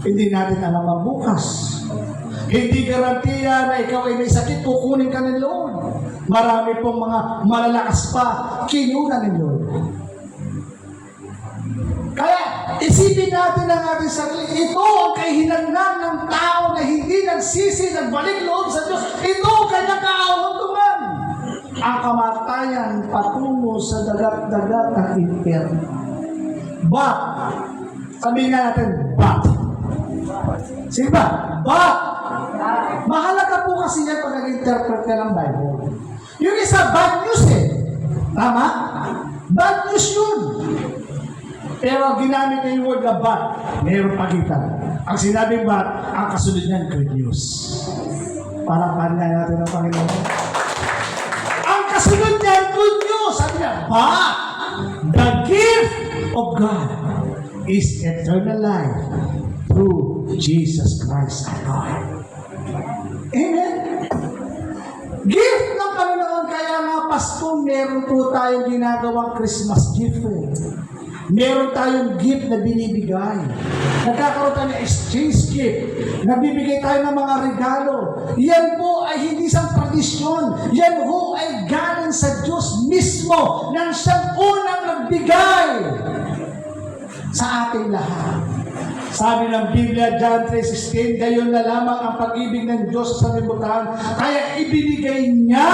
[SPEAKER 1] hindi natin alam ang bukas. Hindi garantiya na ikaw ay may sakit, kukunin ka ng Lord. Marami pong mga malalakas pa, kinunan ng Lord. Kaya, isipin natin ang ating sarili. Ito ang kahinagnan ng tao na hindi nagsisi, nagbalik loob sa Diyos. Ito ang kanyang kaahuntungan. Ang kamatayan patungo sa dagat-dagat ng impyerno. But, sabihin nga natin, but. Sige ba? But, mahalaga po kasi yan pag nag-interpret ka ng Bible. Yung isa, bad news eh. Tama? Bad news yun. Pero ginamit na yung word na but, mayroong pagitan. Ang sinabing but, ang kasunod niyan, good news. Para panin natin ang Panginoon. Kasunod niya, good news. Sabi niya, but the gift of God is eternal life through Jesus Christ our Lord. Amen. Gift ng Panginoon. Kaya nga, Pasko, meron po tayong ginagawang Christmas gift. Meron tayong gift na binibigay. Nagkakaroon tayo ng exchange gift. Nagbibigay tayo ng mga regalo. Yan po ay hindi isang tradisyon. Yan po ay galing sa Diyos mismo nang siyang unang nagbigay sa ating lahat. Sabi ng Biblia, John 3:16, gayon na lamang ang pag-ibig ng Diyos sa sanlibutan, kaya ibinigay niya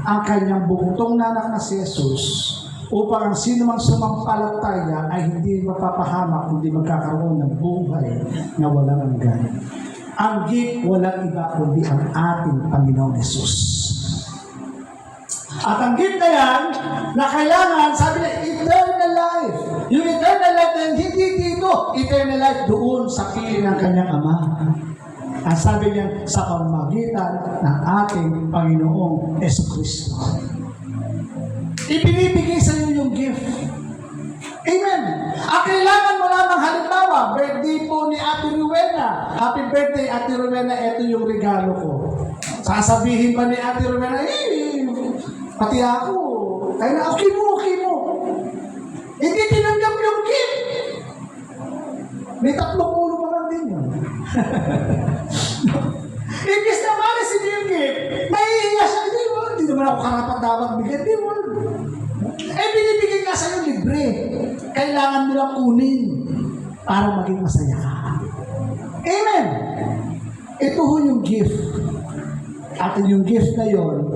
[SPEAKER 1] ang kanyang bugtong na anak na si Jesus upang ang sino mang sumampalataya ay hindi mapapahamak, kundi magkakaroon ng buhay na walang hanggan. Ang gift, walang iba kundi ang ating Panginoon Jesus. At ang gift na yan, na kailangan, sabi na, eternal life. Yung eternal life na hindi dito, eternal life doon sa piling ng kanyang Ama. Ang sabi niya, sa pamamagitan ng ating Panginoong Jesucristo. Ibinibigay sa iyo yung gift. Amen. Ang kailangan mo lamang halimbawa, birthday po ni Ate Rowena. Happy birthday, Ate Rowena, ito yung regalo ko. Sasabihin pa ni Ate Rowena, pati ako. Kaya na, okay mo. Hindi tinanggap yung gift. May 3 ulo pa lang din yun. Ibig na malisin yung gift, mahihiya siya, hindi naman ako karapat-dapat bigyan, di mo. Binibigay ka sa'yo libre. Kailangan mo lang kunin para maging masaya ka. Amen. Ito ho yung gift. At yung gift na yon,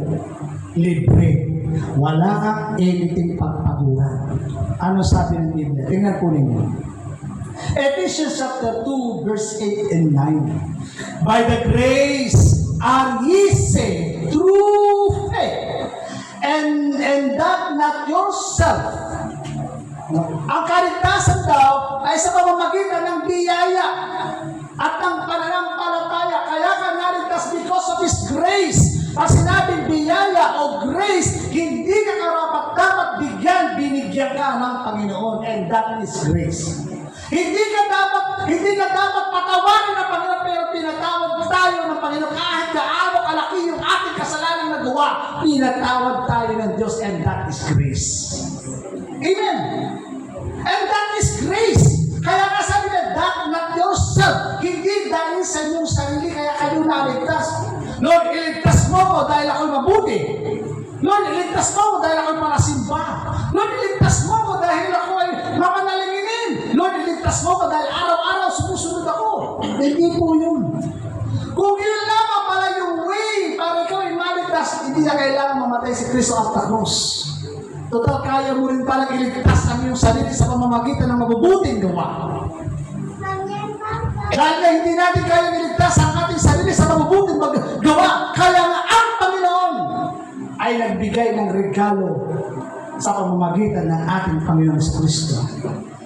[SPEAKER 1] libre. Wala kang anything pagpaguran. Ano sabi ng Biblia? Tingnan po ninyo. Ephesians chapter 2, verse 8 and 9. By the grace are ye saved through faith. And that not yourself. Ang kaligtasan daw ay sa pamamagitan ng biyaya at ng pananampalataya. Kaya ka naligtas because of His grace. Pag sinabing biyaya o grace, hindi ka karapat-dapat binigyan ka ng Panginoon. And that is grace. Hindi ka dapat patawarin ng Panginoon, pero pinatawad tayo ng Panginoon kahit gaano kalaki yung ating kasalanang nagawa. Pinatawad tayo ng Diyos, and that is grace. Amen. And that is grace. Kaya nga sabi na, that not yourself. Hindi dahil sa inyong sarili, kaya kayo naligtas. Lord, iligtas mo ko dahil ako'y mabuti. Lord, iligtas mo ko dahil ako'y malasimba. Lord, iligtas mo ko dahil ako'y mamanalinginin. Lord, iligtas mo ko dahil araw-araw sumusunod ako. Hindi po yun. Kung yun lamang pala yung way para ikaw ay maligtas, hindi na kailangan mamatay si Kristo at the cross. Total, kaya mo rin palang iligtas ang iyong sarili sa pamamagitan ng mabubuting gawa. Dahil na hindi natin kaya iligtas ang ating sarili sa mabubuting gawa, kaya nga ang Panginoon ay nagbigay ng regalo sa pamamagitan ng ating Panginoon sa Kristo.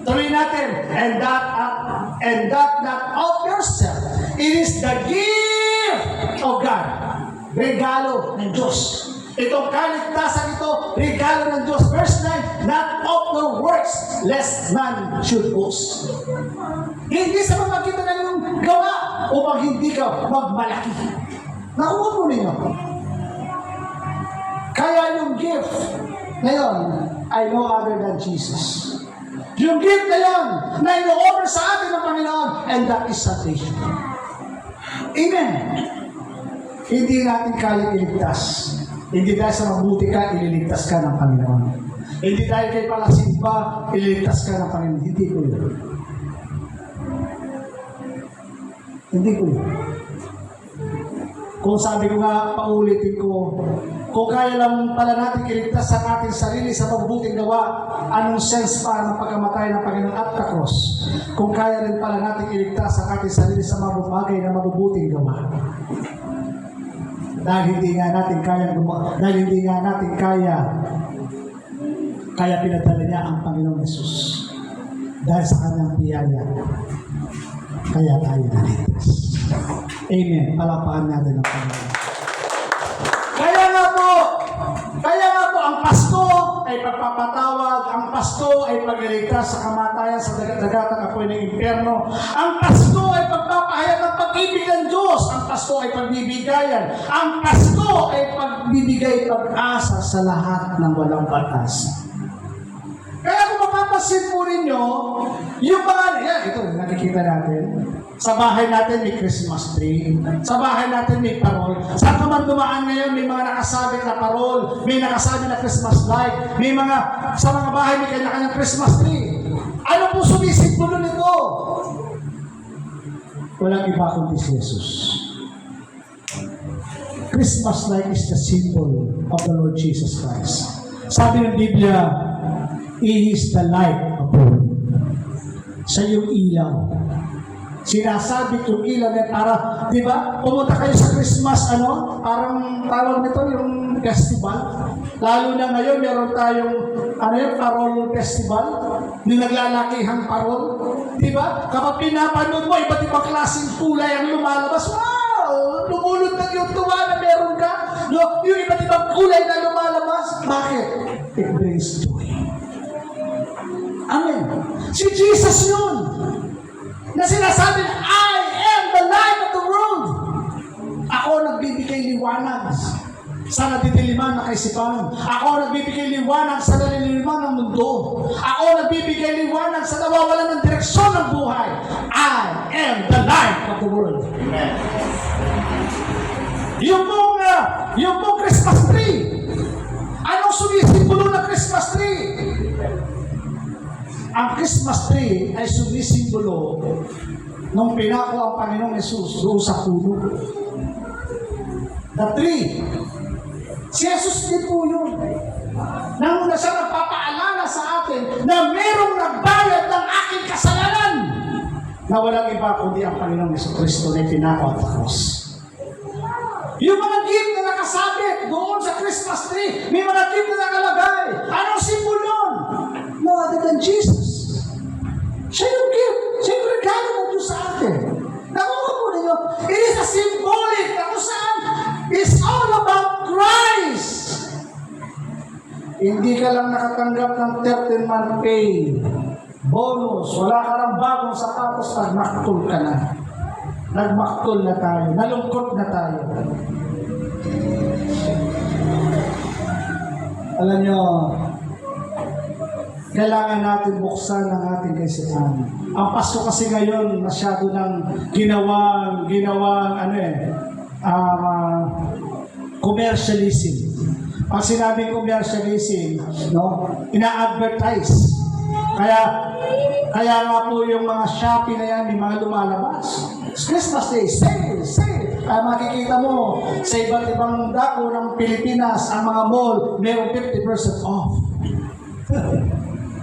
[SPEAKER 1] Tuloy natin, and that not of yourself. It is the gift of God. Regalo ng Diyos. Itong kaligtasan ito, regalo ng Diyos. Verse 9, not of the works, lest man should boast. Hindi sa pamamagitan ng iyong gawa upang hindi ka magmalaki. Nakuha po ninyo. Kaya yung gift ngayon ay no other than Jesus. Yung gift na yun na ino-offer sa atin ng Panginoon, and that is salvation. Amen. Hindi natin kaya iligtas. Hindi dahil sa mabuti ka, ililigtas ka ng Panginoon. Hindi dahil kay palasimba, ililigtas ka ng Panginoon. Hindi ko yun. Hindi ko yun. Kung sabi ko nga, paulitin ko, kung kaya lang pala natin iligtas sa ating sarili sa mabuting gawa, anong sense pa ng pagkamatay ng Panginoon at the cross? Kung kaya rin pala natin iligtas sa ating sarili sa mabubagay na mabubuting gawa. Dahil hindi nga natin kaya pinadala niya ang Panginoong Yesus. Dahil sa kanyang biyaya, kaya tayo naligtas. Amen. Palakpakan natin ang Panginoon. Kaya nga po, ang Pasko ay pagpapatawad, ang Pasko ay pagliligtas sa kamatayan sa dagatang apoy ng impyerno. Ang Pasko ay pagpapahayag ng pag-ibig ng Diyos. Ang Pasko ay pagbibigayan. Ang Pasko ay pagbibigay pag-asa sa lahat ng walang batas. Kaya kung mapapansin po ninyo, yung mga, ito, nakikita natin. Sa bahay natin may Christmas tree. Sa bahay natin may parol. Saan ka man dumaan ngayon, may mga nakasabit na parol, may nakasabit na Christmas light, sa mga bahay may kanya-kanyang Christmas tree. Ano po sumisimbolo nito? Walang iba kundi si Jesus. Christmas light is the symbol of the Lord Jesus Christ. Sabi ng Biblia, He is the light of the world. Siya yung ilaw. Sinasabit yung ilaw na para, di ba? Pumunta kayo sa Christmas, parang tawag nito yung festival. Lalo na ngayon, meron tayong, parol festival. Yung naglalakihang parol. Di ba? Kapag pinapanood mo, iba't ibang klaseng kulay ang lumalabas. Wow! Lumulod na yung tuwa na meron ka. No? Yung iba't ibang kulay na lumalabas. Bakit? It brings joy. Amen. Si Jesus yun. Na sinasabi na, I am the light of the world. Ako nagbibigay liwanag sa nadidiliman na kaisipan. Ako nagbibigay liwanag sa naliliman ng mundo. Ako nagbibigay liwanag sa nawawalan ng direksyon ng buhay. I am the light of the world. Amen. Yung pong Christmas tree. Anong sumisimbolo ng Christmas tree? Ang Christmas tree ay sumisimbolo nung pinako ang Panginoong Yesus doon sa puno. The tree. Si Jesus din po yun. Nanguna siya nagpapaalala sa atin na merong nagbayad ng aking kasalanan na walang iba kundi ang Panginoong Yesus Kristo na pinako at cross. Yung mga gift na nakasabit doon sa Christmas tree, may mga gift na nakalagay. Anong simbolo yun? No other than Jesus. Siya yung gift. Siya yung regalo ng Diyos sa atin. Nakuha po ninyo, it is a symbolic na kung saan it's all about Christ. Hindi ka lang nakatanggap ng 13-month pay, bonus, wala ka lang bagong sapatos, nagmaktol ka na. Nagmaktol na tayo. Nalungkot na tayo. Alam nyo, kailangan natin buksan ang ating kaisipan. Ang Pasko kasi ngayon, masyado ng ginawang commercialism. Pag sinabing commercialism, ina-advertise. Kaya nga po yung mga Shopee na yan, may mga lumalabas. Christmas Day, sale. Kaya makikita mo, sa iba't ibang dako ng Pilipinas, ang mga mall, mayroong 50% off.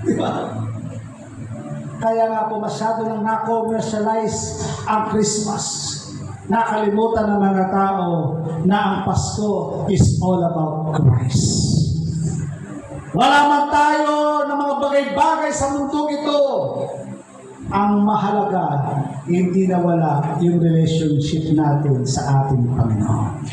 [SPEAKER 1] Diba? Kaya nga po masyado nang na-commercialize ang Christmas. Nakalimutan ng mga tao na ang Pasko is all about Christ. Wala man tayo ng mga bagay-bagay sa mundong ito. Ang mahalaga, hindi nawala yung relationship natin sa ating Panginoon.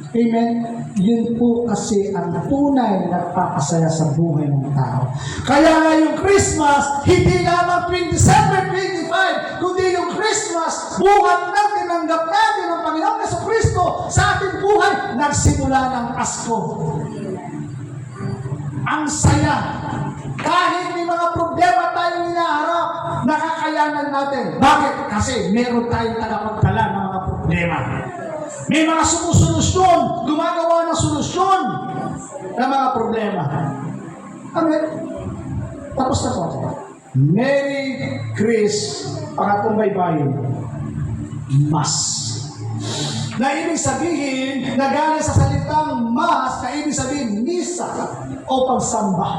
[SPEAKER 1] Amen? Yun po kasi ang tunay na nagpapasaya sa buhay ng tao. Kaya nga yung Christmas, hindi lamang tuwing December 25, kundi yung Christmas, buhat na tinanggap natin ng Panginoon Jesucristo sa ating buhay, nagsimula ng Pasko. Ang saya. Kahit may mga problema tayong hinaharap, nakakayanan natin. Bakit? Kasi meron tayong tagapagdala ng mga problema. May mga sumusolusyon, gumagawa ng solusyon ng mga problema. Amen. Tapos na po. Merry Chris, pangatong baybayin, Mas. Na ibig sabihin, na galing sa salitang Mas, na ibig sabihin, misa o pagsamba.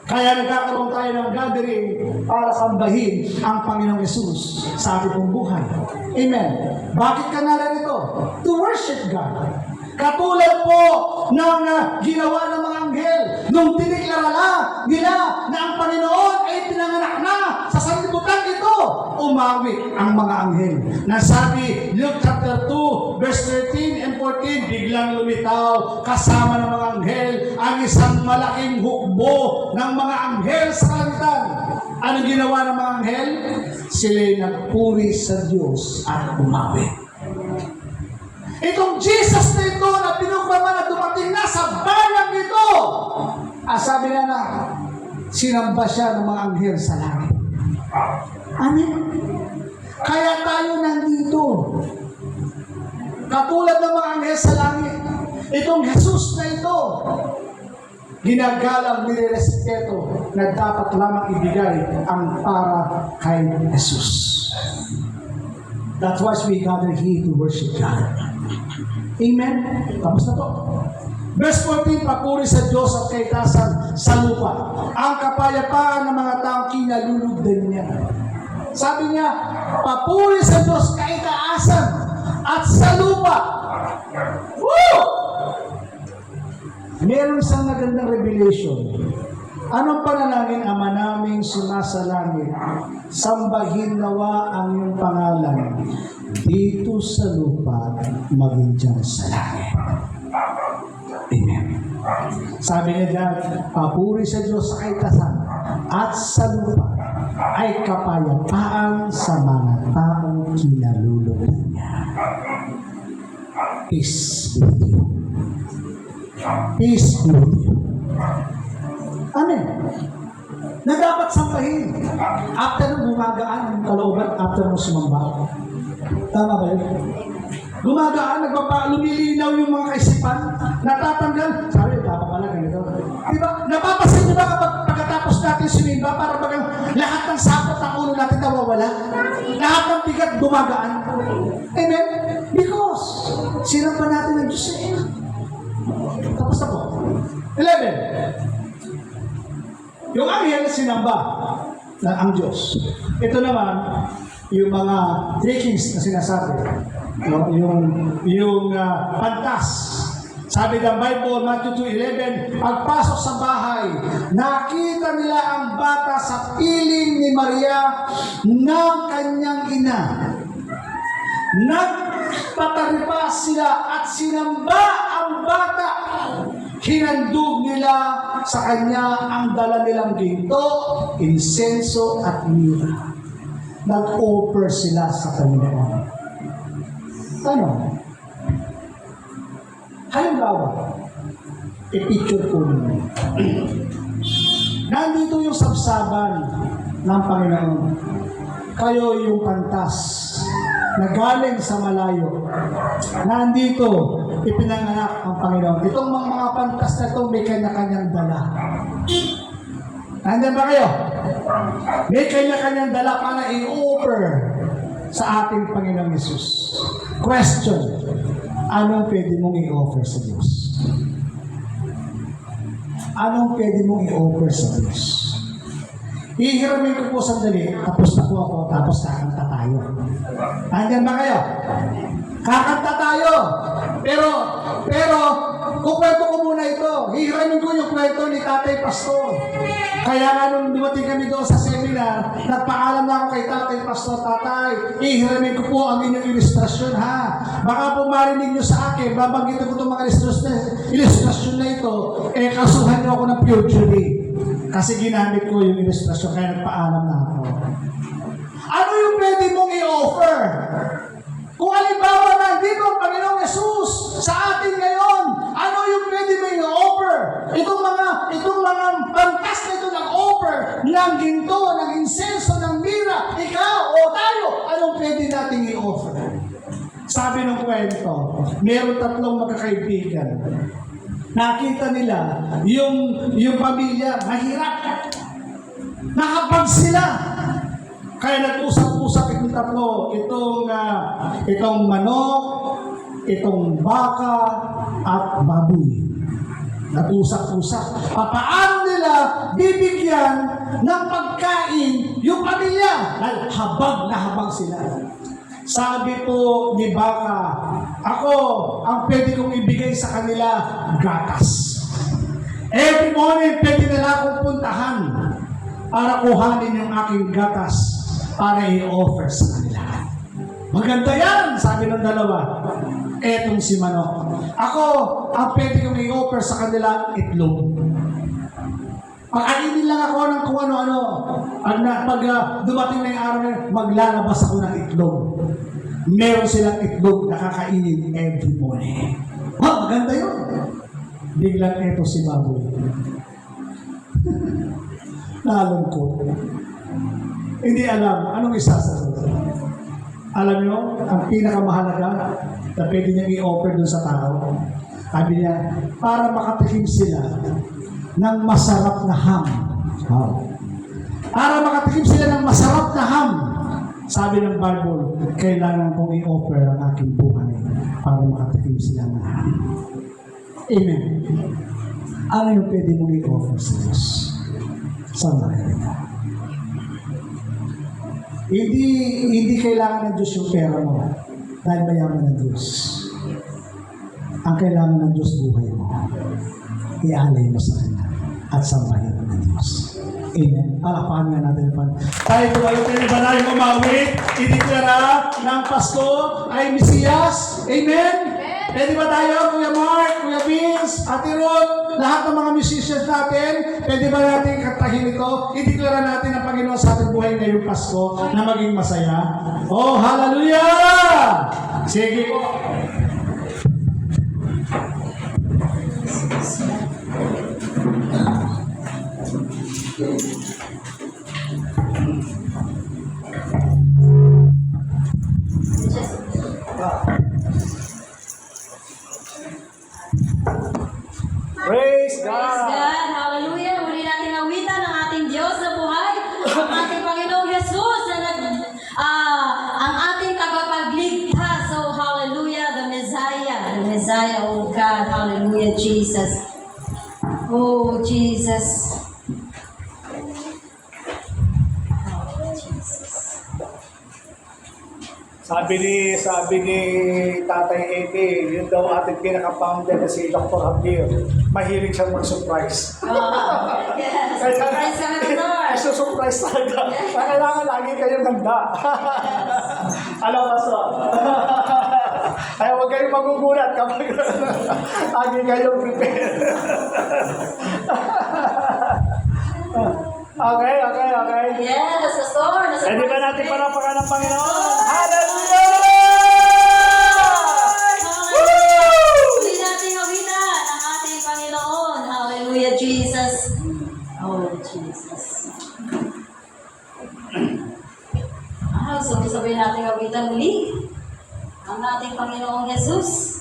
[SPEAKER 1] Kaya nagkakaroon tayo ng gathering para sambahin ang Panginoong Yesus sa ating pong buhay. Amen. Bakit ka narito? To worship God. Katulad po ng ginawa ng mga anghel nung tiniklara nila na ang Panginoon ay pinanganak na sa sanlibutan ito, umawi ang mga anghel. Nasabi, Luke chapter 2, verse 13 and 14, biglang lumitaw kasama ng mga anghel ang isang malaking hukbo ng mga anghel sa kalangitan. Ano ginawa ng mga anghel? Sila'y nagpuri sa Diyos at umawi. Itong Jesus na ito na pinuklama na dumating na sa bayang ito, sabi na sinamba siya ng mga anghel sa langit. Amen. Kaya tayo nandito. Katulad ng mga anghel sa langit, itong Jesus na ito, ginagalang nirerespeto na dapat lamang ibigay ang para kay Jesus. That's why we gather here to worship God. Amen? Tapos na po. Verse 14, papuri sa Diyos at kaitasan sa lupa. Ang kapayapaan ng mga taong kinalulugdan niya. Sabi niya, papuri sa Diyos kaitaasan at sa lupa. Woo! Meron isang magandang revelation. Anong panalangin, Ama naming sumasa langit, sambahin nawa ang iyong pangalan dito sa lupa, maging dyan sa langit. Amen. Sabi niya dyan, papuri sa Diyos sa kaitasan at sa lupa ay kapayapaan sa mga taong kinalulugdan niya. Peace with you. Peace with you. Amen. Na dapat sambahin. After nung gumagaan yung kalooban, after nung sumamba. Tama ba yun? Gumagaan, lumilinaw yung mga kaisipan, natatanggal. Sabi, dapat pala ganito. Diba? Napapasin niyo ba kapag pagkatapos natin sumimba, para bagang lahat ng sapot ng ulo natin nawawala? Lahat ng bigat gumagaan. Amen? Because, sinamba natin ng Diyos eh. Tapos na po. 11. Yung anghel sinamba ng ang Diyos. Ito naman, yung mga three kings na sinasabi. Yung pantas. Sabi ng Bible, Matthew 2:11, pagpasok sa bahay, nakita nila ang bata sa piling ni Maria ng kanyang ina. Nagpataripa sila at sinamba ang bata. Hinandog nila sa kanya ang dala nilang ginto, insenso at myrrh. Nag-offer sila sa Panginoon. Ano? Halimbawa, i-picture po ninyo. Nandito yung sabsaban ng Panginoon. Kayo yung pantas na galing sa malayo. Nandito, ipinanganak ang Panginoon. Itong mga pantas na ito, may kanya-kanyang dala. Nandiyan ba kayo? May kanya-kanyang dala para i-offer sa ating Panginoong Yesus. Question, anong pwede mong i-offer sa Diyos? Anong pwede mong i-offer sa Diyos? Ihiramin ko po sandali, tapos na po ako, tapos kakanta tayo. Nandiyan ba kayo? Kakanta tayo. Pero, kukwento ko muna ito. Hihiramin ko yung kwento ni Tatay Pastor. Kaya nga nung dumating kami doon sa seminar, nagpaalam na ako kay Tatay Pastor, Tatay, ihiramin ko po ang inyong ilustrasyon ha. Baka po marinig nyo sa akin, babanggitin ko itong mga ilustrasyon na ito, kasuhan nyo ako ng perjury. Kasi ginamit ko yung ilustrasyon, kaya nagpaalam na ako. Ano yung pwede mong i-offer? Kung halimbawa nandito ang Panginoong Yesus sa atin ngayon, ano yung pwede mo i-offer? Itong mga pantas na ito nag-offer ng ginto, ng insenso, ng mira, ikaw o tayo, anong pwede nating i-offer? Sabi ng kwento, meron tatlong magkakaibigan. Nakita nila yung pamilya mahirap. Nakapag sila. Kaya nag-usap-usap itong tatlo, itong manok, itong baka, at baboy. Nag-usap-usap. Paano nila bibigyan ng pagkain yung pamilya? Dahil habag na habag sila. Sabi po ni baka, ako, ang pwede kong ibigay sa kanila, gatas. Every morning, pwede nila akong puntahan para kuhanin yung aking gatas para i-offer sa kanila. Maganda yan, sabi ng dalawa. Etong si manok. Ako, ang pwede kong i-offer sa kanila, itlog. Pakainin lang ako ng kung ano-ano. Pag dumating na yung araw na maglalabas ako ng itlog. Meron silang itlog na kakainin every morning. Maganda yun. Biglang eto si baboy. Nalungkot. Hindi alam anong isasagot. Alam nyo, ang pinakamahalaga na pwede niyang i-offer dun sa tao, sabi niya, para makatikim sila ng masarap na ham. Para makatikim sila ng masarap na ham. Sabi ng Bible, kailangan kong i-offer ang aking buhay para makatikim sila ng ham. Amen. Ano yung pwede mong i-offer sa Diyos? Sa mga Hindi kailangan ng Diyos yung pera mo dahil mayaman ng Diyos. Ang kailangan ng Diyos buhay mo. Ialay mo sa Kanya at sambahin mo ng Diyos. Amen. Palakpakan nga natin pa. Tayo po ay pinibalayo kumawit, ideklara ng Pasko ay Mesiyas. Amen. Pwede ba tayo, Kuya Mark, Kuya Vince, Ate Ruth, lahat ng mga musicians natin, pwede ba natin katahin ito? Ideklara natin ang Panginoon sa ating buhay ngayong Pasko na maging masaya. Oh, hallelujah! Sige po. Praise God!
[SPEAKER 2] Praise God! Hallelujah! Muli natin awitan ang ating Diyos na buhay, ang ating Panginoong Jesus na ang ating tagapagligtas. So, hallelujah, the Messiah, oh God, hallelujah, Jesus. Oh, Jesus.
[SPEAKER 1] Sabi ni Tatay Eke, yun daw ating pinaka-founder na si Dr. Abdir, mahilig siyang mag-surprise.
[SPEAKER 2] Yes, surprise kami ng Lord.
[SPEAKER 1] Surprise talaga. Kailangan lagi kayong ganda. Alam mo, so. Ay, huwag kayong magugulat kapag lagi kayong prepare. Okay.
[SPEAKER 2] Yes, Pastor.
[SPEAKER 1] Pwede ba natin parapakan ng Panginoon? Hallelujah!
[SPEAKER 2] Muli natin awitan ang ating Panginoon. Hallelujah, Jesus. Oh, Jesus. Sabay natin awitan muli ang ating Panginoong Jesus.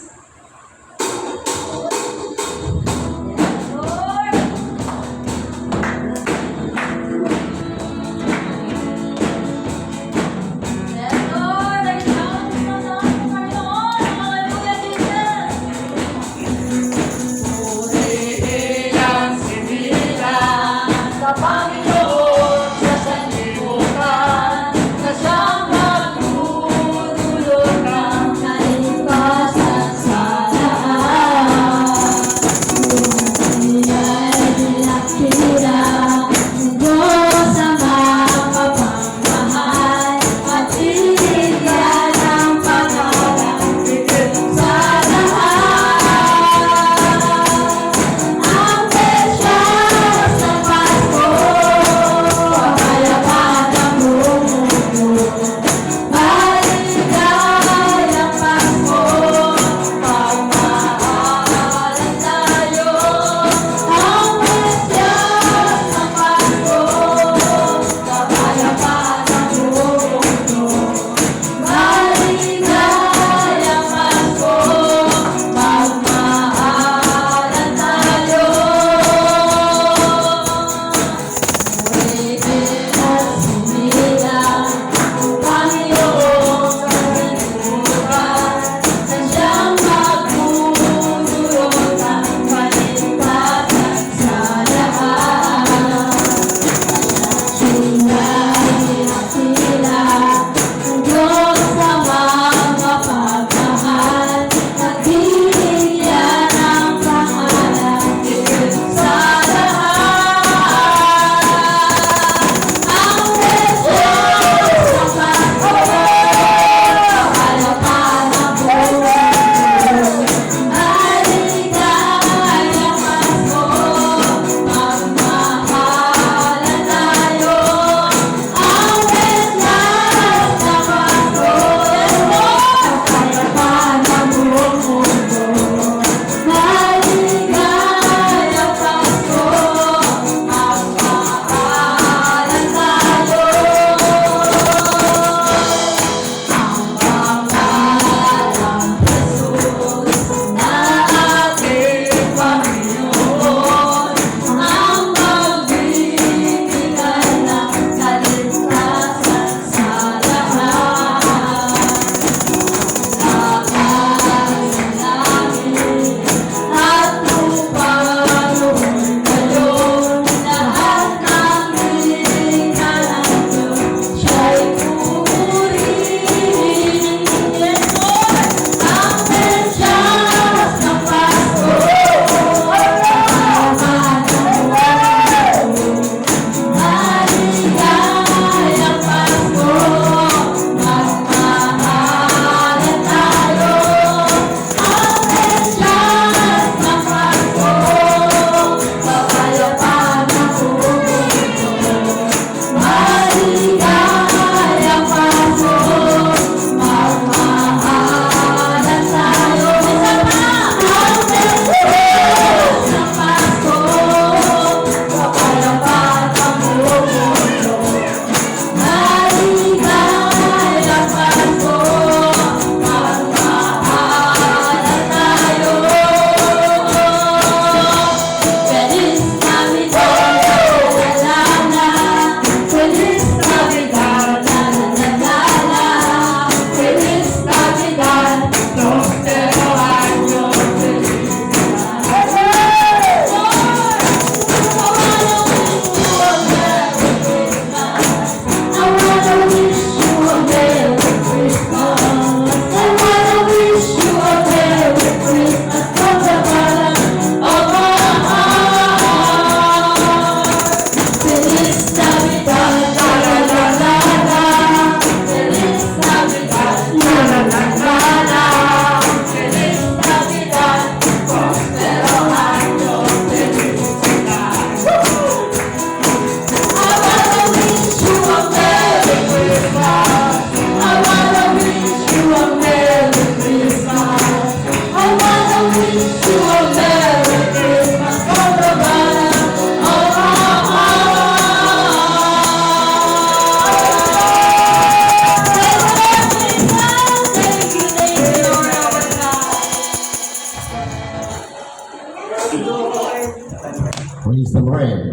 [SPEAKER 3] Praise the Lord.